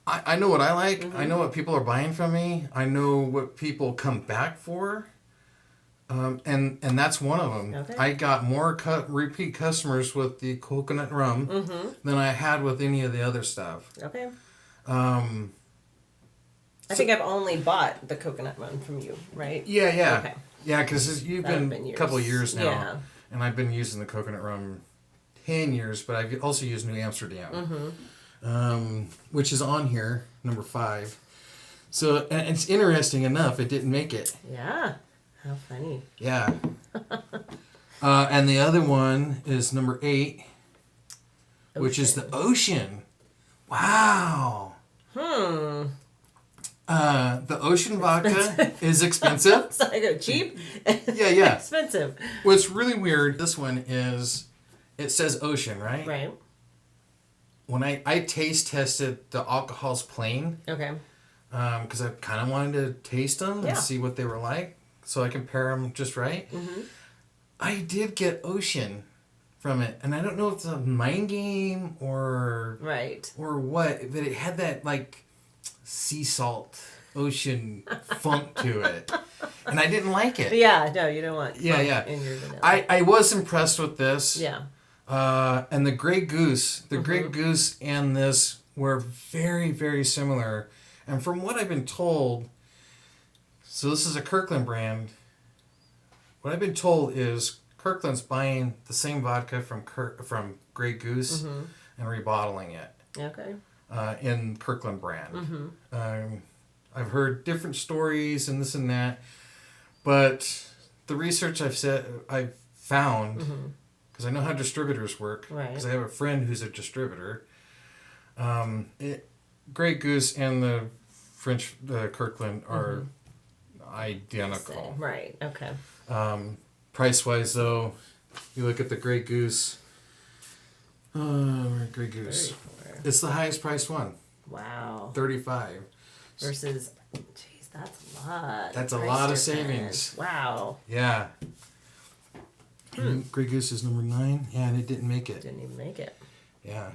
[SPEAKER 1] I know what I like. I know what people are buying from me. I know what people come back for. And that's one of them.
[SPEAKER 2] Okay.
[SPEAKER 1] I got more repeat customers with the coconut rum than I had with any of the other stuff.
[SPEAKER 2] Okay. I think I've only bought the coconut one from you, right?
[SPEAKER 1] Yeah.
[SPEAKER 2] Okay.
[SPEAKER 1] Yeah, because you've
[SPEAKER 2] That'll
[SPEAKER 1] been
[SPEAKER 2] been
[SPEAKER 1] a couple of years now.
[SPEAKER 2] Yeah.
[SPEAKER 1] And I've been using the coconut rum 10 years, but I've also used New Amsterdam, which is on here, number 5. So, and it's interesting enough, it didn't make it.
[SPEAKER 2] Yeah. How funny.
[SPEAKER 1] Yeah. And the other one is number 8, which is the Ocean. Wow. The ocean vodka is expensive.
[SPEAKER 2] So I go cheap.
[SPEAKER 1] Yeah.
[SPEAKER 2] Expensive.
[SPEAKER 1] What's really weird, this one is, it says ocean, right?
[SPEAKER 2] Right.
[SPEAKER 1] When I taste tested the alcohols plain,
[SPEAKER 2] Okay.
[SPEAKER 1] because I kind of wanted to taste them
[SPEAKER 2] Yeah.
[SPEAKER 1] and see what they were like, so I compare them just right. I did get ocean from it, and I don't know if it's a mind game or
[SPEAKER 2] Right.
[SPEAKER 1] what, but it had that like sea salt ocean funk to it, and I didn't like it.
[SPEAKER 2] Yeah. No, you don't want.
[SPEAKER 1] Yeah,
[SPEAKER 2] funk
[SPEAKER 1] yeah.
[SPEAKER 2] In your vanilla.
[SPEAKER 1] I was impressed with this.
[SPEAKER 2] Yeah.
[SPEAKER 1] And the Grey Goose, Grey Goose and this were very, very similar. And from what I've been told, so this is a Kirkland brand. What I've been told is Kirkland's buying the same vodka from Grey Goose and rebottling it
[SPEAKER 2] Okay.
[SPEAKER 1] in Kirkland brand. I've heard different stories and this and that, but the research I've found. Because I know how distributors work.
[SPEAKER 2] Right.
[SPEAKER 1] Because I have a friend who's a distributor. Grey Goose and the French Kirkland are identical.
[SPEAKER 2] Right. Okay.
[SPEAKER 1] Price-wise, though, you look at the Grey Goose. Grey Goose.
[SPEAKER 2] 34.
[SPEAKER 1] It's the highest priced one.
[SPEAKER 2] Wow.
[SPEAKER 1] $35.
[SPEAKER 2] Versus, geez, that's a lot.
[SPEAKER 1] That's a
[SPEAKER 2] Price
[SPEAKER 1] lot of
[SPEAKER 2] difference.
[SPEAKER 1] savings.
[SPEAKER 2] Wow.
[SPEAKER 1] Yeah. Grey Goose is number 9. Yeah, and it didn't make it.
[SPEAKER 2] Didn't even make it.
[SPEAKER 1] Yeah.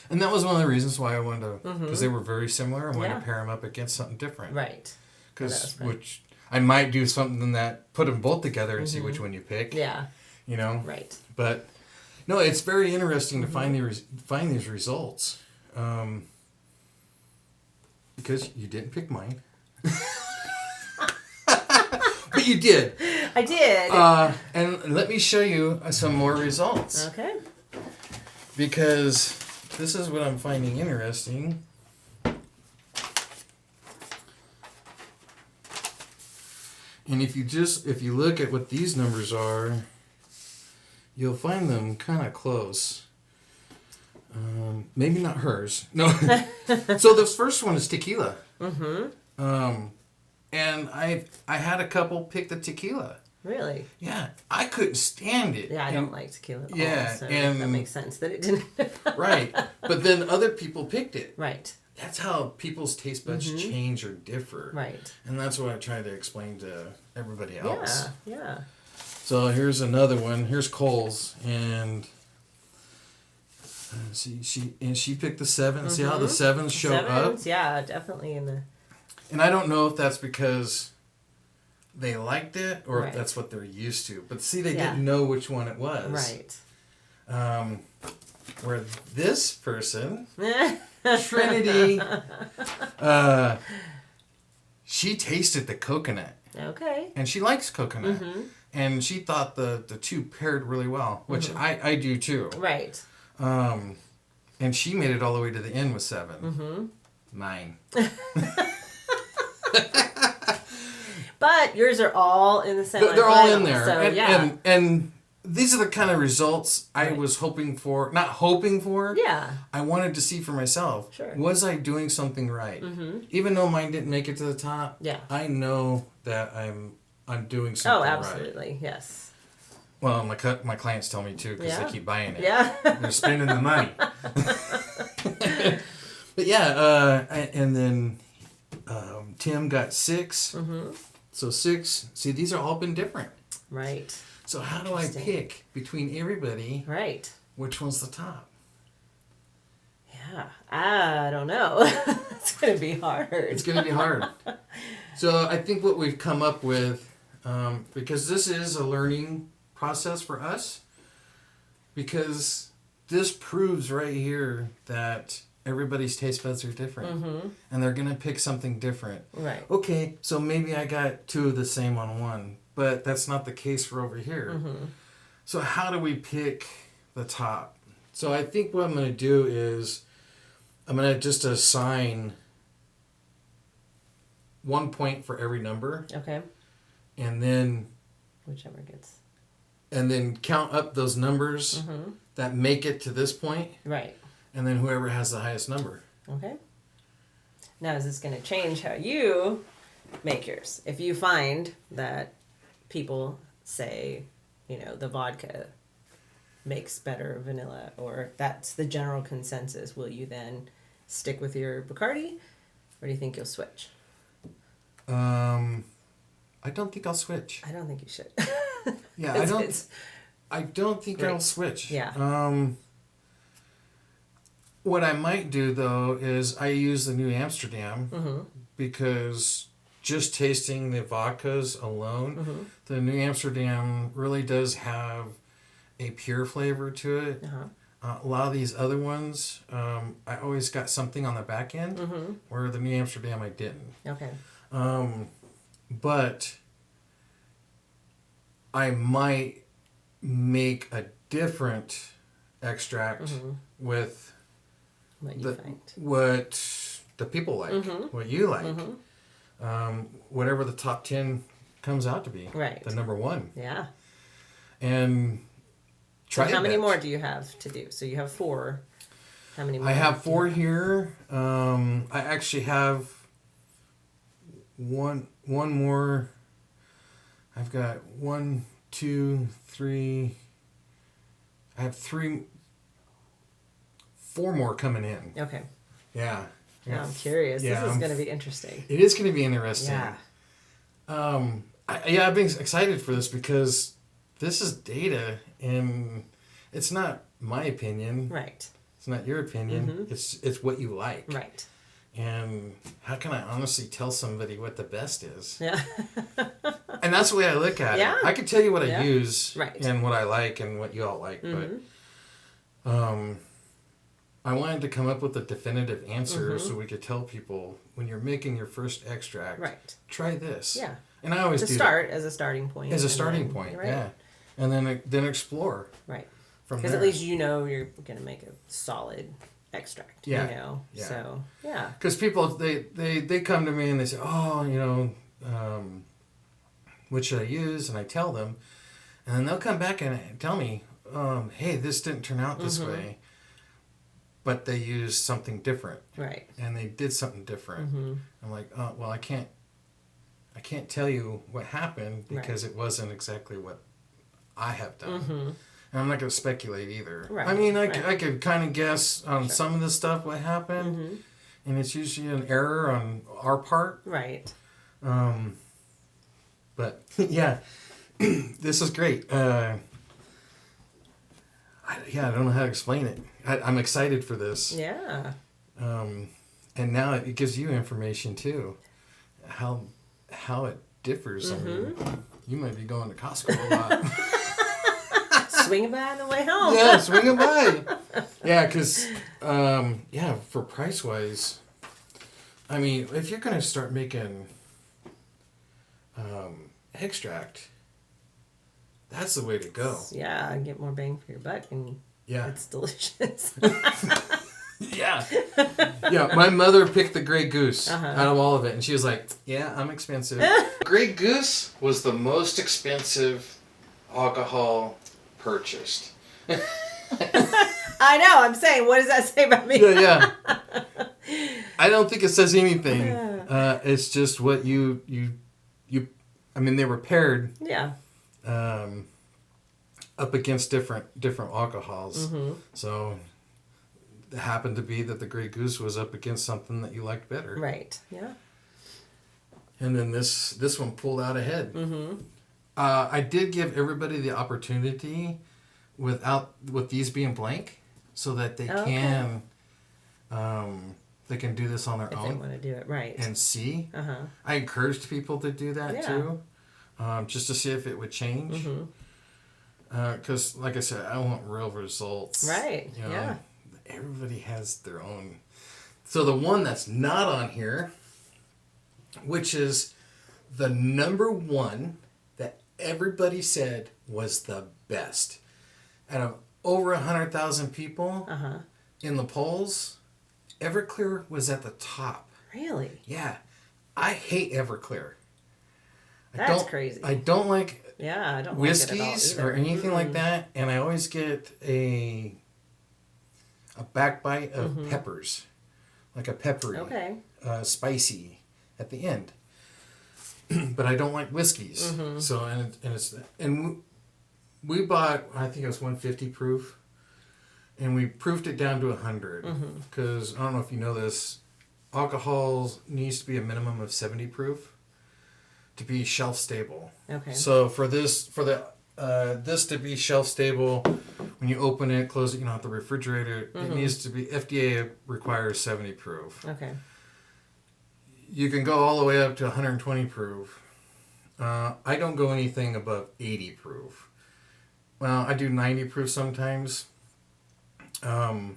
[SPEAKER 1] And that was one of the reasons why I wanted to, because they were very similar. I wanted to pair them up against something different.
[SPEAKER 2] Right.
[SPEAKER 1] Because, which, I might do something that put them both together and see which one you pick.
[SPEAKER 2] Yeah.
[SPEAKER 1] You know?
[SPEAKER 2] Right.
[SPEAKER 1] But, no, it's very interesting to find these results. Because you didn't pick mine. But you did.
[SPEAKER 2] I did.
[SPEAKER 1] And let me show you some more results.
[SPEAKER 2] Okay.
[SPEAKER 1] Because this is what I'm finding interesting. And if you look at what these numbers are, you'll find them kind of close. Maybe not hers. No. So this first one is tequila. And I had a couple pick the tequila.
[SPEAKER 2] Really?
[SPEAKER 1] Yeah, I couldn't stand it.
[SPEAKER 2] Yeah, I don't like tequila at all.
[SPEAKER 1] Yeah,
[SPEAKER 2] So
[SPEAKER 1] and-
[SPEAKER 2] that makes sense that it didn't.
[SPEAKER 1] Right. But then other people picked it.
[SPEAKER 2] Right.
[SPEAKER 1] That's how people's taste buds change or differ.
[SPEAKER 2] Right.
[SPEAKER 1] And that's what I try to explain to everybody else.
[SPEAKER 2] Yeah. Yeah.
[SPEAKER 1] So here's another one. Here's Cole's, and she picked the 7. See how the 7s show up?
[SPEAKER 2] Yeah, definitely in the.
[SPEAKER 1] And I don't know if that's because they liked it or
[SPEAKER 2] Right.
[SPEAKER 1] if that's what they're used to. But see, they
[SPEAKER 2] Yeah.
[SPEAKER 1] didn't know which one it was.
[SPEAKER 2] Right.
[SPEAKER 1] Where this person, Trinity, she tasted the coconut.
[SPEAKER 2] Okay.
[SPEAKER 1] And she likes coconut. And she thought the two paired really well, which I do too.
[SPEAKER 2] Right.
[SPEAKER 1] And she made it all the way to the end with 7. 9.
[SPEAKER 2] But yours are all in the semifinal.
[SPEAKER 1] They're all in there.
[SPEAKER 2] So,
[SPEAKER 1] and,
[SPEAKER 2] yeah.
[SPEAKER 1] and these are the kind of results I was hoping for. Not hoping for.
[SPEAKER 2] Yeah.
[SPEAKER 1] I wanted to see for myself.
[SPEAKER 2] Sure.
[SPEAKER 1] Was I doing something right? Even though mine didn't make it to the top.
[SPEAKER 2] Yeah.
[SPEAKER 1] I know that I'm doing something right.
[SPEAKER 2] Oh, absolutely. Yes.
[SPEAKER 1] Well, my clients tell me too because
[SPEAKER 2] Yeah.
[SPEAKER 1] they keep buying it.
[SPEAKER 2] Yeah.
[SPEAKER 1] They're spending the money. But yeah, and then Tim got 6. So 6. See, these are all been different.
[SPEAKER 2] Right.
[SPEAKER 1] So how do I pick between everybody
[SPEAKER 2] Right.
[SPEAKER 1] which one's the top?
[SPEAKER 2] Yeah. I don't know. It's going to be hard.
[SPEAKER 1] It's going to be hard. So I think what we've come up with, because this is a learning process for us, because this proves right here that everybody's taste buds are different. And they're going to pick something different.
[SPEAKER 2] Right.
[SPEAKER 1] Okay, so maybe I got 2 of the same on one, but that's not the case for over here. So how do we pick the top? So I think what I'm going to do is I'm going to just assign 1 point for every number,
[SPEAKER 2] Okay.
[SPEAKER 1] and then
[SPEAKER 2] Whichever gets.
[SPEAKER 1] count up those numbers that make it to this point,
[SPEAKER 2] Right.
[SPEAKER 1] and then whoever has the highest number.
[SPEAKER 2] Okay. Now, is this going to change how you make yours? If you find that people say, the vodka makes better vanilla, or that's the general consensus, will you then stick with your Bacardi, or do you think you'll switch?
[SPEAKER 1] I don't think I'll switch.
[SPEAKER 2] I don't think you should.
[SPEAKER 1] Yeah, I don't think
[SPEAKER 2] great.
[SPEAKER 1] I'll switch.
[SPEAKER 2] Yeah.
[SPEAKER 1] What I might do though is I use the New Amsterdam because just tasting the vodkas alone, the New Amsterdam really does have a pure flavor to it. A lot of these other ones, I always got something on the back end, where the New Amsterdam I didn't.
[SPEAKER 2] Okay.
[SPEAKER 1] But I might make a different extract with
[SPEAKER 2] What you find.
[SPEAKER 1] what the people like, what you like, whatever the top 10 comes out to be.
[SPEAKER 2] Right.
[SPEAKER 1] The number one.
[SPEAKER 2] Yeah.
[SPEAKER 1] And
[SPEAKER 2] So
[SPEAKER 1] try
[SPEAKER 2] how many
[SPEAKER 1] that.
[SPEAKER 2] more do you have to do? So you have 4. How many more?
[SPEAKER 1] I have 4 here. I actually have one more. I've got 1, 2, 3. I have 4 more coming in.
[SPEAKER 2] Okay.
[SPEAKER 1] Yeah.
[SPEAKER 2] Now I'm curious.
[SPEAKER 1] Yeah,
[SPEAKER 2] This is going to be interesting.
[SPEAKER 1] It is going to be interesting.
[SPEAKER 2] Yeah.
[SPEAKER 1] I've been excited for this because this is data, and it's not my opinion.
[SPEAKER 2] Right.
[SPEAKER 1] It's not your opinion. It's what you like.
[SPEAKER 2] Right.
[SPEAKER 1] And how can I honestly tell somebody what the best is?
[SPEAKER 2] Yeah.
[SPEAKER 1] And that's the way I look at
[SPEAKER 2] Yeah.
[SPEAKER 1] it. I can tell you what I
[SPEAKER 2] Yeah.
[SPEAKER 1] use
[SPEAKER 2] Right.
[SPEAKER 1] and what I like and what you all like, but I wanted to come up with a definitive answer so we could tell people when you're making your first extract,
[SPEAKER 2] Right.
[SPEAKER 1] try this.
[SPEAKER 2] Yeah.
[SPEAKER 1] And I always
[SPEAKER 2] To
[SPEAKER 1] do
[SPEAKER 2] start as a starting point.
[SPEAKER 1] that. As a
[SPEAKER 2] and
[SPEAKER 1] starting
[SPEAKER 2] then-
[SPEAKER 1] point,
[SPEAKER 2] right.
[SPEAKER 1] yeah. And then explore
[SPEAKER 2] Right.
[SPEAKER 1] from
[SPEAKER 2] Because
[SPEAKER 1] there.
[SPEAKER 2] at least you're going to make a solid extract.
[SPEAKER 1] Yeah. Yeah.
[SPEAKER 2] So, yeah.
[SPEAKER 1] Because people, they come to me and they say, oh, what should I use? And I tell them. And then they'll come back and tell me, hey, this didn't turn out this way. But they used something different.
[SPEAKER 2] Right.
[SPEAKER 1] And they did something different. I'm like, oh, well, I can't tell you what happened because it wasn't exactly what I have done. And I'm not going to speculate either.
[SPEAKER 2] Right.
[SPEAKER 1] I mean, I
[SPEAKER 2] Right.
[SPEAKER 1] could kind of guess on some of the stuff what happened. And it's usually an error on our part.
[SPEAKER 2] Right.
[SPEAKER 1] But yeah, this is great. I don't know how to explain it. I'm excited for this.
[SPEAKER 2] Yeah.
[SPEAKER 1] And now it gives you information too. How it differs. I mean, you might be going to Costco a lot.
[SPEAKER 2] Swing by on the way home.
[SPEAKER 1] Yeah, swing it by. Yeah, because, for price-wise, I mean, if you're going to start making extract, that's the way to go.
[SPEAKER 2] Yeah, get more bang for your buck, and
[SPEAKER 1] Yeah.
[SPEAKER 2] it's delicious.
[SPEAKER 1] Yeah. Yeah, my mother picked the Grey Goose
[SPEAKER 2] Uh-huh.
[SPEAKER 1] out of all of it, and she was like, yeah, I'm expensive. Grey Goose was the most expensive alcohol purchased.
[SPEAKER 2] I know. I'm saying, what does that say about me?
[SPEAKER 1] Yeah. I don't think it says anything. It's just what you. I mean, they were paired
[SPEAKER 2] Yeah.
[SPEAKER 1] up against different alcohols. So it happened to be that the Grey Goose was up against something that you liked better.
[SPEAKER 2] Right. Yeah.
[SPEAKER 1] And then this one pulled out ahead. I did give everybody the opportunity with these being blank, so that they can do this on their
[SPEAKER 2] If they
[SPEAKER 1] own
[SPEAKER 2] want to do it right.
[SPEAKER 1] and see.
[SPEAKER 2] Uh-huh.
[SPEAKER 1] I encouraged people to do that
[SPEAKER 2] Yeah.
[SPEAKER 1] too, just to see if it would change. Because, like I said, I want real results.
[SPEAKER 2] Right.
[SPEAKER 1] You know,
[SPEAKER 2] Yeah.
[SPEAKER 1] everybody has their own. So the one that's not on here, which is the number one that everybody said was the best, out of over 100,000 people in the polls, Everclear was at the top.
[SPEAKER 2] Really?
[SPEAKER 1] Yeah, I hate Everclear.
[SPEAKER 2] That's crazy.
[SPEAKER 1] I don't like
[SPEAKER 2] Yeah, I don't
[SPEAKER 1] whiskeys
[SPEAKER 2] like it at all
[SPEAKER 1] or
[SPEAKER 2] either.
[SPEAKER 1] anything like that, and I always get a backbite of peppers, like a peppery.
[SPEAKER 2] Okay.
[SPEAKER 1] spicy at the end. But I don't like whiskeys. So and we bought, I think it was 150 proof, and we proofed it down to 100 because I don't know if you know this, alcohol needs to be a minimum of 70 proof to be shelf stable.
[SPEAKER 2] Okay.
[SPEAKER 1] So for this to be shelf stable, when you open it, close it, out the refrigerator, it needs to be, FDA requires 70 proof.
[SPEAKER 2] Okay.
[SPEAKER 1] You can go all the way up to 120 proof. I don't go anything above 80 proof. Well, I do 90 proof sometimes. But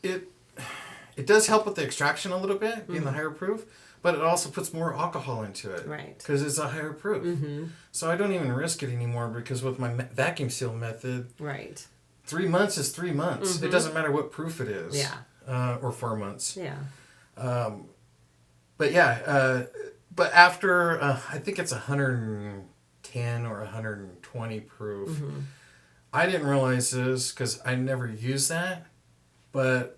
[SPEAKER 1] it does help with the extraction a little bit, being the higher proof, but it also puts more alcohol into it.
[SPEAKER 2] Right.
[SPEAKER 1] Because it's a higher proof. So I don't even risk it anymore because with my vacuum seal method,
[SPEAKER 2] Right.
[SPEAKER 1] 3 months is 3 months. It doesn't matter what proof it is.
[SPEAKER 2] Yeah.
[SPEAKER 1] Or 4 months.
[SPEAKER 2] Yeah.
[SPEAKER 1] But yeah, but after, I think it's 110 or 120 proof. I didn't realize this because I never used that, but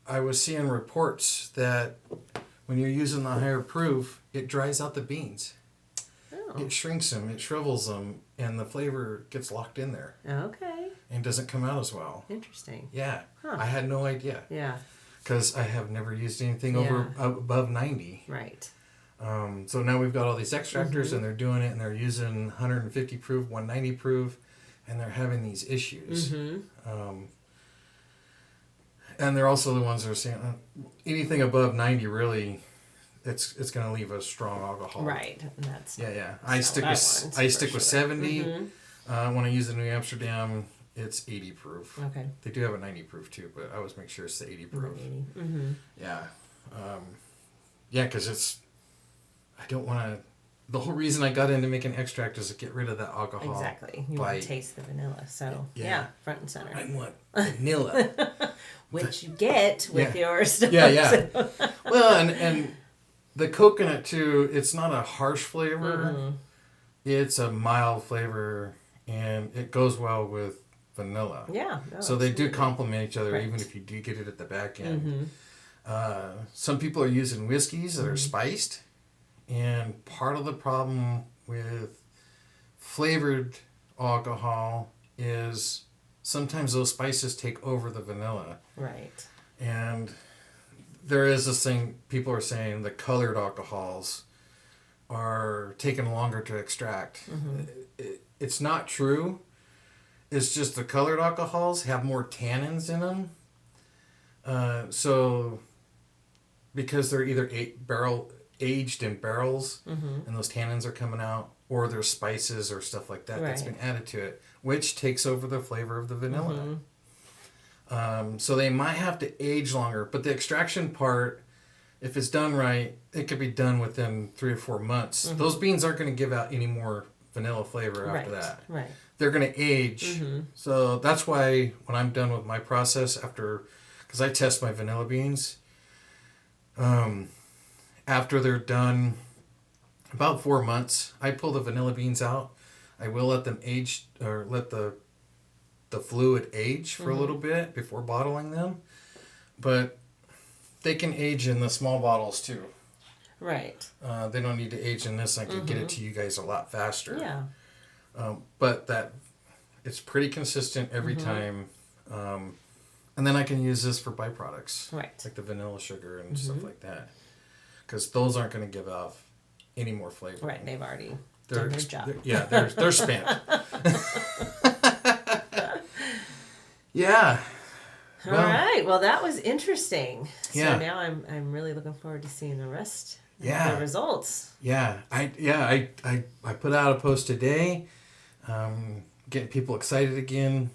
[SPEAKER 1] I was seeing reports that when you're using the higher proof, it dries out the beans.
[SPEAKER 2] Oh.
[SPEAKER 1] It shrinks them, it shrivels them, and the flavor gets locked in there
[SPEAKER 2] Okay.
[SPEAKER 1] and doesn't come out as well.
[SPEAKER 2] Interesting.
[SPEAKER 1] Yeah,
[SPEAKER 2] Huh.
[SPEAKER 1] I had no idea
[SPEAKER 2] Yeah.
[SPEAKER 1] because I have never used anything above 90.
[SPEAKER 2] Right.
[SPEAKER 1] So now we've got all these extractors and they're doing it and they're using 150 proof, 190 proof, and they're having these issues. And they're also the ones that are saying anything above 90 really, it's going to leave a strong alcohol.
[SPEAKER 2] Right. And that's
[SPEAKER 1] Yeah. I stick
[SPEAKER 2] that
[SPEAKER 1] with
[SPEAKER 2] one's
[SPEAKER 1] I
[SPEAKER 2] for
[SPEAKER 1] stick with
[SPEAKER 2] sure.
[SPEAKER 1] 70. When I use the New Amsterdam, it's 80 proof.
[SPEAKER 2] Okay.
[SPEAKER 1] They do have a 90 proof too, but I always make sure it's the 80 proof. Yeah. Yeah, because I don't want to. The whole reason I got into making extract is to get rid of that alcohol.
[SPEAKER 2] Exactly. You
[SPEAKER 1] by-
[SPEAKER 2] want to taste the vanilla. So,
[SPEAKER 1] Yeah.
[SPEAKER 2] yeah, front and center.
[SPEAKER 1] I want vanilla.
[SPEAKER 2] Which you get with
[SPEAKER 1] Yeah.
[SPEAKER 2] your stuff.
[SPEAKER 1] Yeah. Well, and the coconut too, it's not a harsh flavor. It's a mild flavor, and it goes well with vanilla.
[SPEAKER 2] Yeah. No,
[SPEAKER 1] So they do
[SPEAKER 2] absolutely.
[SPEAKER 1] complement each other,
[SPEAKER 2] Right.
[SPEAKER 1] even if you do get it at the back end. Some people are using whiskeys that are spiced, and part of the problem with flavored alcohol is sometimes those spices take over the vanilla.
[SPEAKER 2] Right.
[SPEAKER 1] And there is this thing, people are saying the colored alcohols are taking longer to extract. It's not true. It's just the colored alcohols have more tannins in them. So because they're either aged in barrels and those tannins are coming out, or there's spices or stuff like that that's
[SPEAKER 2] Right.
[SPEAKER 1] been added to it, which takes over the flavor of the vanilla. So they might have to age longer, but the extraction part, if it's done right, it could be done within 3 or 4 months. Those beans aren't going to give out any more vanilla flavor after
[SPEAKER 2] Right.
[SPEAKER 1] that.
[SPEAKER 2] Right.
[SPEAKER 1] They're going to age. So that's why when I'm done with my process because I test my vanilla beans, after they're done, about 4 months, I pull the vanilla beans out. I will let them age, or let the fluid age for a little bit before bottling them. But they can age in the small bottles too.
[SPEAKER 2] Right.
[SPEAKER 1] They don't need to age in this. I can get it to you guys a lot faster.
[SPEAKER 2] Yeah.
[SPEAKER 1] But it's pretty consistent every time. And then I can use this for byproducts.
[SPEAKER 2] Right.
[SPEAKER 1] Like the vanilla sugar and stuff like that. Because those aren't going to give off any more flavor.
[SPEAKER 2] Right. They've already
[SPEAKER 1] They're,
[SPEAKER 2] done their job.
[SPEAKER 1] they're spent. Yeah.
[SPEAKER 2] All right. Well, that was interesting.
[SPEAKER 1] Yeah.
[SPEAKER 2] So now I'm really looking forward to seeing the rest of
[SPEAKER 1] Yeah.
[SPEAKER 2] the results.
[SPEAKER 1] Yeah, I put out a post today, getting people excited again,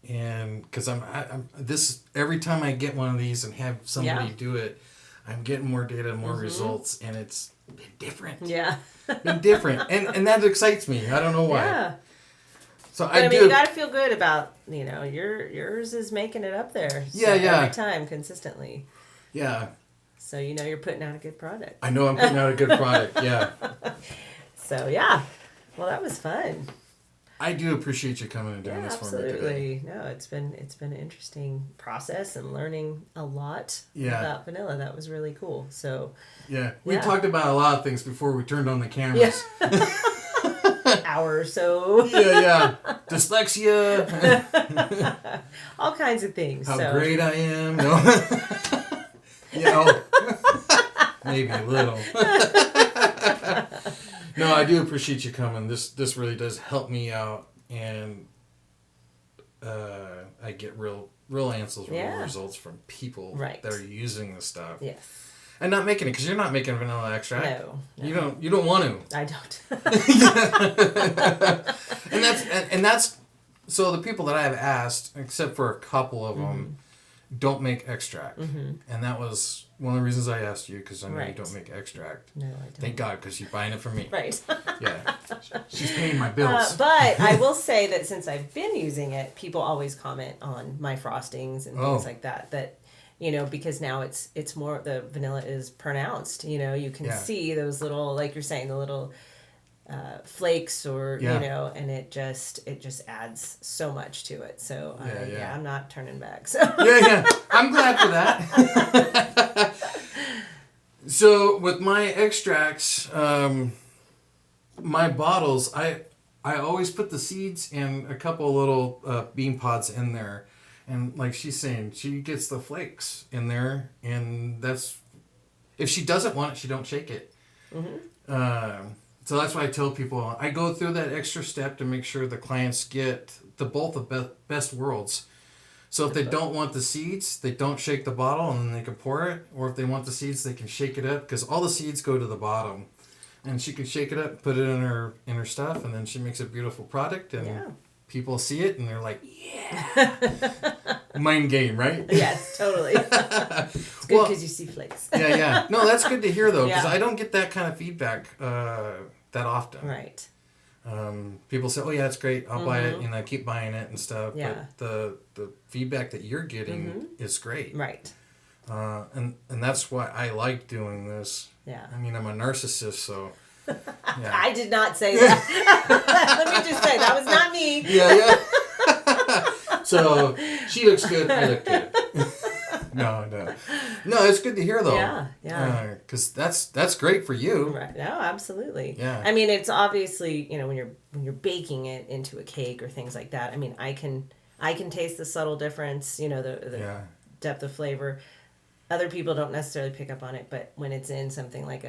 [SPEAKER 1] and because I'm this every time I get one of these and have somebody
[SPEAKER 2] Yeah.
[SPEAKER 1] do it, I'm getting more data and more results, and it's been different.
[SPEAKER 2] Yeah.
[SPEAKER 1] Been different, and that excites me. I don't know why.
[SPEAKER 2] Yeah.
[SPEAKER 1] So
[SPEAKER 2] But I mean,
[SPEAKER 1] do.
[SPEAKER 2] you got to feel good about, yours is making it up there. So
[SPEAKER 1] Yeah, yeah.
[SPEAKER 2] Every time, consistently.
[SPEAKER 1] Yeah,
[SPEAKER 2] So you're putting out a good product.
[SPEAKER 1] I know I'm putting out a good product. Yeah,
[SPEAKER 2] So yeah. Well, that was fun.
[SPEAKER 1] I do appreciate you coming and doing
[SPEAKER 2] Yeah,
[SPEAKER 1] this for me today.
[SPEAKER 2] absolutely. No, it's been an interesting process and learning a lot
[SPEAKER 1] Yeah.
[SPEAKER 2] about vanilla. That was really cool. So
[SPEAKER 1] Yeah, we
[SPEAKER 2] Yeah.
[SPEAKER 1] talked about a lot of things before we turned on the cameras.
[SPEAKER 2] hour or so,
[SPEAKER 1] Yeah. Dyslexia,
[SPEAKER 2] all kinds of things.
[SPEAKER 1] how
[SPEAKER 2] so
[SPEAKER 1] great I am. No. You know, maybe a little. No, I do appreciate you coming. This really does help me out, and I get real answers, real
[SPEAKER 2] Yeah.
[SPEAKER 1] results from people
[SPEAKER 2] Right.
[SPEAKER 1] that are using this stuff
[SPEAKER 2] yes,
[SPEAKER 1] and not making it, because you're not making vanilla extract.
[SPEAKER 2] no,
[SPEAKER 1] You don't want to.
[SPEAKER 2] I don't.
[SPEAKER 1] And that's so the people that I have asked, except for a couple of them, don't make extract, and that was one of the reasons I asked you, because I know you
[SPEAKER 2] Right.
[SPEAKER 1] don't make extract.
[SPEAKER 2] No, I don't.
[SPEAKER 1] Thank God, because you're buying it from me.
[SPEAKER 2] Right.
[SPEAKER 1] Yeah, she's paying my bills.
[SPEAKER 2] But I will say that since I've been using it, people always comment on my frostings and things
[SPEAKER 1] Oh.
[SPEAKER 2] like that. That because now it's more, the vanilla is pronounced. You can
[SPEAKER 1] Yeah.
[SPEAKER 2] see those little, like you're saying, the little flakes, or
[SPEAKER 1] Yeah.
[SPEAKER 2] and it just adds so much to it. So
[SPEAKER 1] Yeah.
[SPEAKER 2] I'm not turning back. So
[SPEAKER 1] Yeah, I'm glad for that. So with my extracts, my bottles, I always put the seeds and a couple little bean pods in there, and like she's saying, she gets the flakes in there, and that's, if she doesn't want it, she don't shake it. So that's why I tell people, I go through that extra step to make sure the clients get both the best worlds. So if they don't want the seeds, they don't shake the bottle, and then they can pour it. Or if they want the seeds, they can shake it up, because all the seeds go to the bottom, and she can shake it up, put it in her stuff, and then she makes a beautiful product, and
[SPEAKER 2] Yeah.
[SPEAKER 1] people see it and they're like, yeah, mind game, right?
[SPEAKER 2] yes, totally. It's good
[SPEAKER 1] Well-
[SPEAKER 2] because you see flakes.
[SPEAKER 1] Yeah. No, that's good to hear though, because
[SPEAKER 2] Yeah.
[SPEAKER 1] I don't get that kind of feedback that often.
[SPEAKER 2] Right.
[SPEAKER 1] People say, "Oh yeah, it's great. I'll buy it," and I keep buying it and stuff.
[SPEAKER 2] Yeah.
[SPEAKER 1] But the feedback that you're getting is great.
[SPEAKER 2] Right.
[SPEAKER 1] And that's why I like doing this.
[SPEAKER 2] Yeah.
[SPEAKER 1] I mean, I'm a narcissist, so yeah.
[SPEAKER 2] I did not say that. Let me just say that was not me.
[SPEAKER 1] Yeah. So she looks good. I look good. No. It's good to hear though.
[SPEAKER 2] Yeah.
[SPEAKER 1] Because that's great for you.
[SPEAKER 2] Right. No, absolutely.
[SPEAKER 1] Yeah.
[SPEAKER 2] I mean, it's obviously, when you're baking it into a cake or things like that. I mean, I can taste the subtle difference. The
[SPEAKER 1] Yeah.
[SPEAKER 2] depth of flavor. Other people don't necessarily pick up on it, but when it's in something like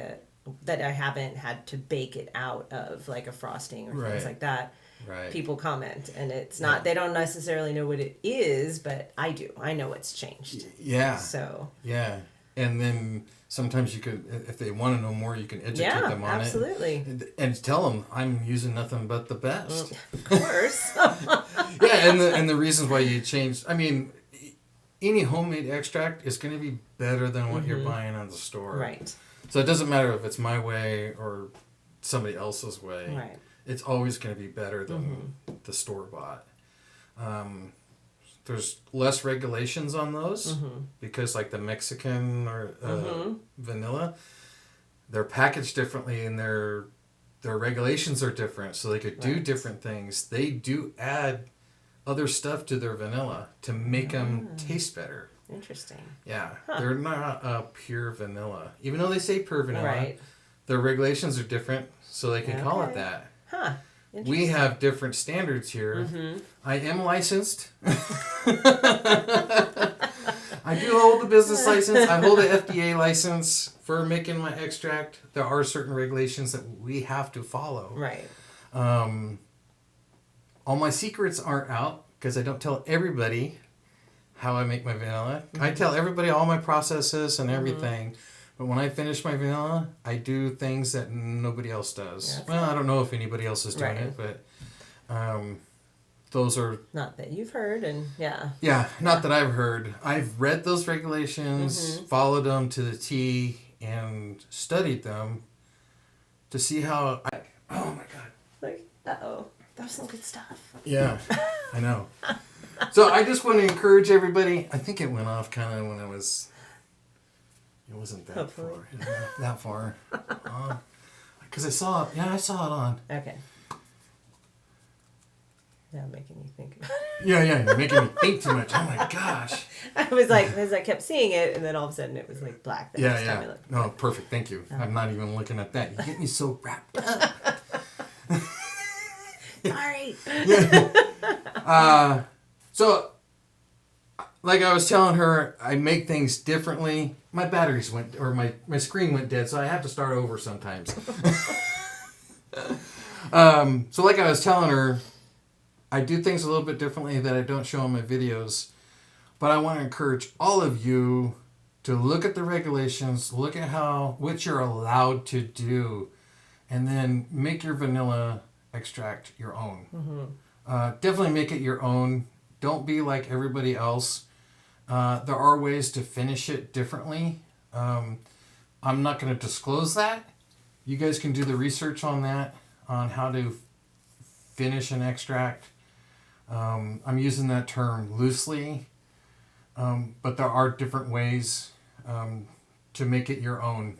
[SPEAKER 2] that I haven't had to bake it out of, like a frosting or
[SPEAKER 1] Right.
[SPEAKER 2] things like that.
[SPEAKER 1] Right.
[SPEAKER 2] People comment, and it's not, they don't necessarily know what it is, but I do. I know it's changed.
[SPEAKER 1] Yeah.
[SPEAKER 2] So
[SPEAKER 1] Yeah. And then sometimes you could, if they want to know more, you can educate them on
[SPEAKER 2] absolutely.
[SPEAKER 1] it. And tell them I'm using nothing but the best.
[SPEAKER 2] Of course.
[SPEAKER 1] Yeah, and the reasons why you changed. I mean, any homemade extract is going to be better than what you're buying at the store.
[SPEAKER 2] Right.
[SPEAKER 1] So it doesn't matter if it's my way or somebody else's way.
[SPEAKER 2] Right.
[SPEAKER 1] It's always going to be better than the store bought. There's less regulations on those because, like the Mexican or vanilla, they're packaged differently and their regulations are different, so they could do different things. They do add other stuff to their vanilla to make them taste better.
[SPEAKER 2] Interesting.
[SPEAKER 1] Yeah, they're not pure vanilla, even though they say pure vanilla.
[SPEAKER 2] Right.
[SPEAKER 1] Their regulations are different, so they can call it
[SPEAKER 2] Okay.
[SPEAKER 1] that.
[SPEAKER 2] Huh.
[SPEAKER 1] We have different standards here. I am licensed. I do hold a business license. I hold an FDA license for making my extract. There are certain regulations that we have to follow.
[SPEAKER 2] Right.
[SPEAKER 1] All my secrets aren't out because I don't tell everybody how I make my vanilla. I tell everybody all my processes and everything. But when I finish my vanilla, I do things that nobody else does.
[SPEAKER 2] Yeah.
[SPEAKER 1] Well, I don't know if anybody else is doing
[SPEAKER 2] Right.
[SPEAKER 1] it, but those are,
[SPEAKER 2] Not that you've heard, and yeah.
[SPEAKER 1] yeah, not that I've heard. I've read those regulations, followed them to the T, and studied them to see how oh my God.
[SPEAKER 2] Like, uh-oh. That was some good stuff.
[SPEAKER 1] Yeah, I know. So I just want to encourage everybody. I think it went off kind of when I was. It wasn't that
[SPEAKER 2] Hopefully.
[SPEAKER 1] far. That far. Because I saw it. Yeah, I saw it on.
[SPEAKER 2] Okay. Yeah, making you think.
[SPEAKER 1] Yeah, you're making me think too much. Oh my gosh.
[SPEAKER 2] I was like, as I kept seeing it, and then all of a sudden it was like black. The next time I looked.
[SPEAKER 1] No, perfect. Thank you. I'm not even looking at that. You get me so wrapped up.
[SPEAKER 2] Sorry.
[SPEAKER 1] So, like I was telling her, I make things differently. My batteries went, or my screen went dead, so I have to start over sometimes. So like I was telling her, I do things a little bit differently that I don't show in my videos. But I want to encourage all of you to look at the regulations, look at what you're allowed to do, and then make your vanilla extract your own. Definitely make it your own. Don't be like everybody else. There are ways to finish it differently. I'm not going to disclose that. You guys can do the research on that, on how to finish an extract. I'm using that term loosely, but there are different ways to make it your own.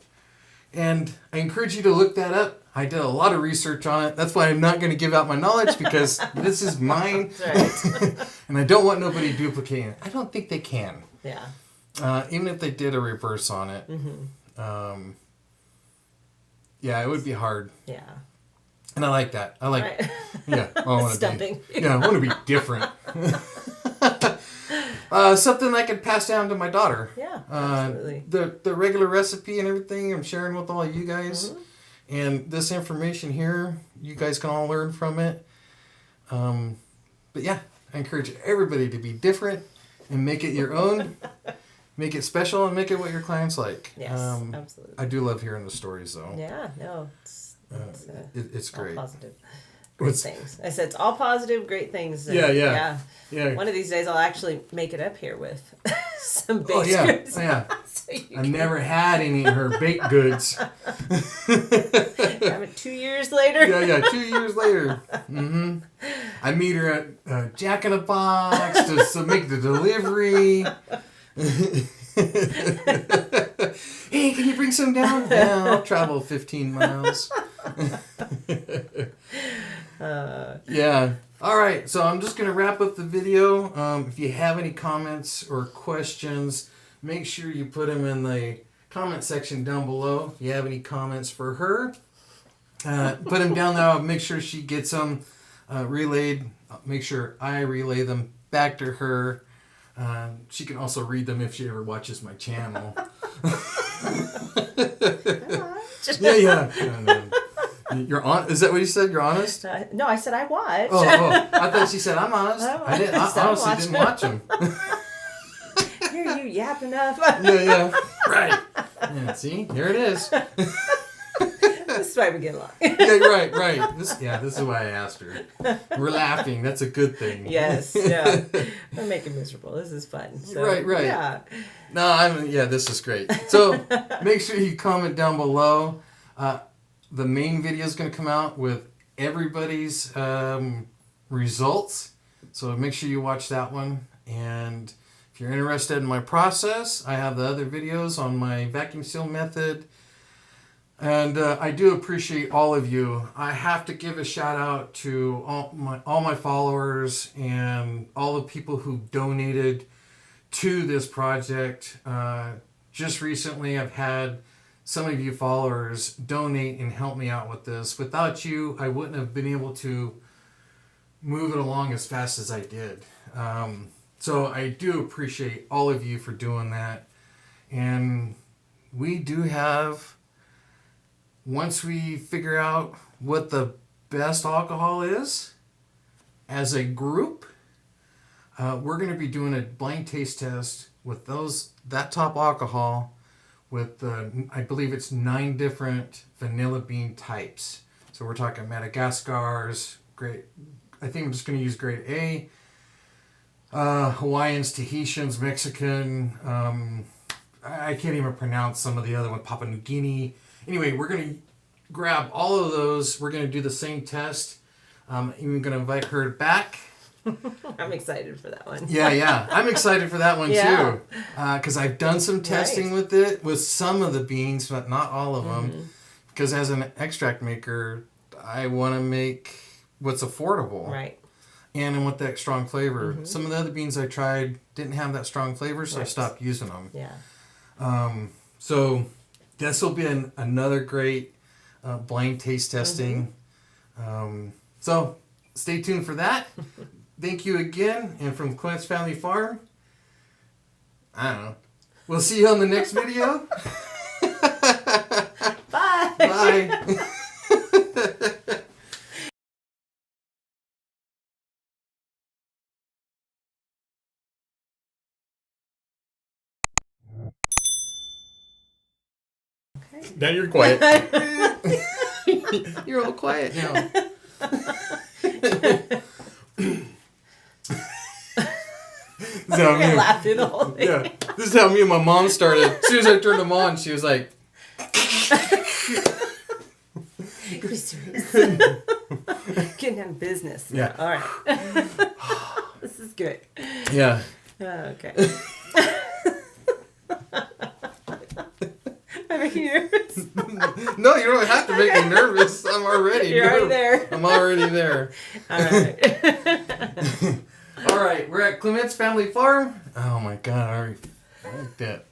[SPEAKER 1] And I encourage you to look that up. I did a lot of research on it. That's why I'm not going to give out my knowledge, because this is mine.
[SPEAKER 2] That's right.
[SPEAKER 1] And I don't want nobody duplicating it. I don't think they can.
[SPEAKER 2] Yeah.
[SPEAKER 1] Even if they did a reverse on it. Yeah, it would be hard.
[SPEAKER 2] Yeah.
[SPEAKER 1] And I like that. I like,
[SPEAKER 2] Right.
[SPEAKER 1] yeah. I want to
[SPEAKER 2] Stumping.
[SPEAKER 1] I want to be different. Something I could pass down to my daughter.
[SPEAKER 2] Yeah, absolutely.
[SPEAKER 1] The regular recipe and everything I'm sharing with all of you guys. And this information here, you guys can all learn from it. But yeah, I encourage everybody to be different and make it your own. Make it special and make it what your clients like.
[SPEAKER 2] Yes, absolutely.
[SPEAKER 1] I do love hearing the stories, though.
[SPEAKER 2] Yeah, no,
[SPEAKER 1] It's
[SPEAKER 2] all
[SPEAKER 1] great.
[SPEAKER 2] positive. Great things. I said it's all positive, great things. And
[SPEAKER 1] Yeah.
[SPEAKER 2] One of these days I'll actually make it up here with some baked
[SPEAKER 1] Oh, yeah.
[SPEAKER 2] goods.
[SPEAKER 1] Yeah.
[SPEAKER 2] So you
[SPEAKER 1] I've never had any of her baked goods.
[SPEAKER 2] have it 2 years later.
[SPEAKER 1] Yeah, 2 years later. I meet her at Jack in a Box to make the delivery. Hey, can you bring some down? Yeah, I'll travel 15 miles. Yeah. All right, so I'm just going to wrap up the video. If you have any comments or questions, make sure you put them in the comment section down below. If you have any comments for her, put them down there. I'll make sure she gets them relayed. I'll make sure I relay them back to her. She can also read them if she ever watches my channel. Yeah. You're on. Is that what you said? You're honest?
[SPEAKER 2] No, I said I watch.
[SPEAKER 1] Oh, I thought she said I'm honest. I honestly
[SPEAKER 2] watch
[SPEAKER 1] didn't watch them.
[SPEAKER 2] Here you yap enough.
[SPEAKER 1] Yeah. Right. Yeah, see? Here it is.
[SPEAKER 2] This is why we get along.
[SPEAKER 1] Yeah, right. This is why I asked her. We're laughing. That's a good thing.
[SPEAKER 2] Yes, yeah. Don't make it miserable. This is fun. So,
[SPEAKER 1] Right.
[SPEAKER 2] Yeah.
[SPEAKER 1] No, this is great. So make sure you comment down below. The main video is going to come out with everybody's results. So make sure you watch that one. And if you're interested in my process, I have the other videos on my vacuum seal method. And I do appreciate all of you. I have to give a shout out to all my followers and all the people who donated to this project. Just recently, I've had some of you followers donate and help me out with this. Without you, I wouldn't have been able to move it along as fast as I did. So I do appreciate all of you for doing that. And we do have, once we figure out what the best alcohol is, as a group, we're going to be doing a blind taste test with that top alcohol with, I believe it's 9 different vanilla bean types. So we're talking Madagascars, I think I'm just going to use grade A, Hawaiians, Tahitians, Mexican, I can't even pronounce some of the other ones, Papua New Guinea. Anyway, we're going to grab all of those. We're going to do the same test. I'm even going to invite her back.
[SPEAKER 2] I'm excited for that one.
[SPEAKER 1] Yeah. I'm excited for that one too. Because I've done some testing with it, with some of the beans, but not all of them. Because as an extract maker, I want to make what's affordable.
[SPEAKER 2] Right.
[SPEAKER 1] and I want that strong flavor. Some of the other beans I tried didn't have that strong flavor, so I
[SPEAKER 2] Right.
[SPEAKER 1] stopped using them.
[SPEAKER 2] Yeah.
[SPEAKER 1] So this will be another great blind taste testing. So stay tuned for that. Thank you again. And from Clement's Family Farm, I don't know. We'll see you on the next video.
[SPEAKER 2] Bye.
[SPEAKER 1] Bye. Now you're quiet. You're all quiet now. This is how
[SPEAKER 2] I laughed through the whole thing.
[SPEAKER 1] yeah, this is how me and my mom started. As soon as I turned them on, she was like,
[SPEAKER 2] Are you serious? Getting down to business.
[SPEAKER 1] Yeah.
[SPEAKER 2] All right. This is good.
[SPEAKER 1] yeah.
[SPEAKER 2] Okay. I'm making you nervous.
[SPEAKER 1] No, you don't have to make me nervous. I'm already
[SPEAKER 2] You're already there.
[SPEAKER 1] I'm already there.
[SPEAKER 2] All right.
[SPEAKER 1] All right, we're at Clement's Family Farm. Oh my God, I like that.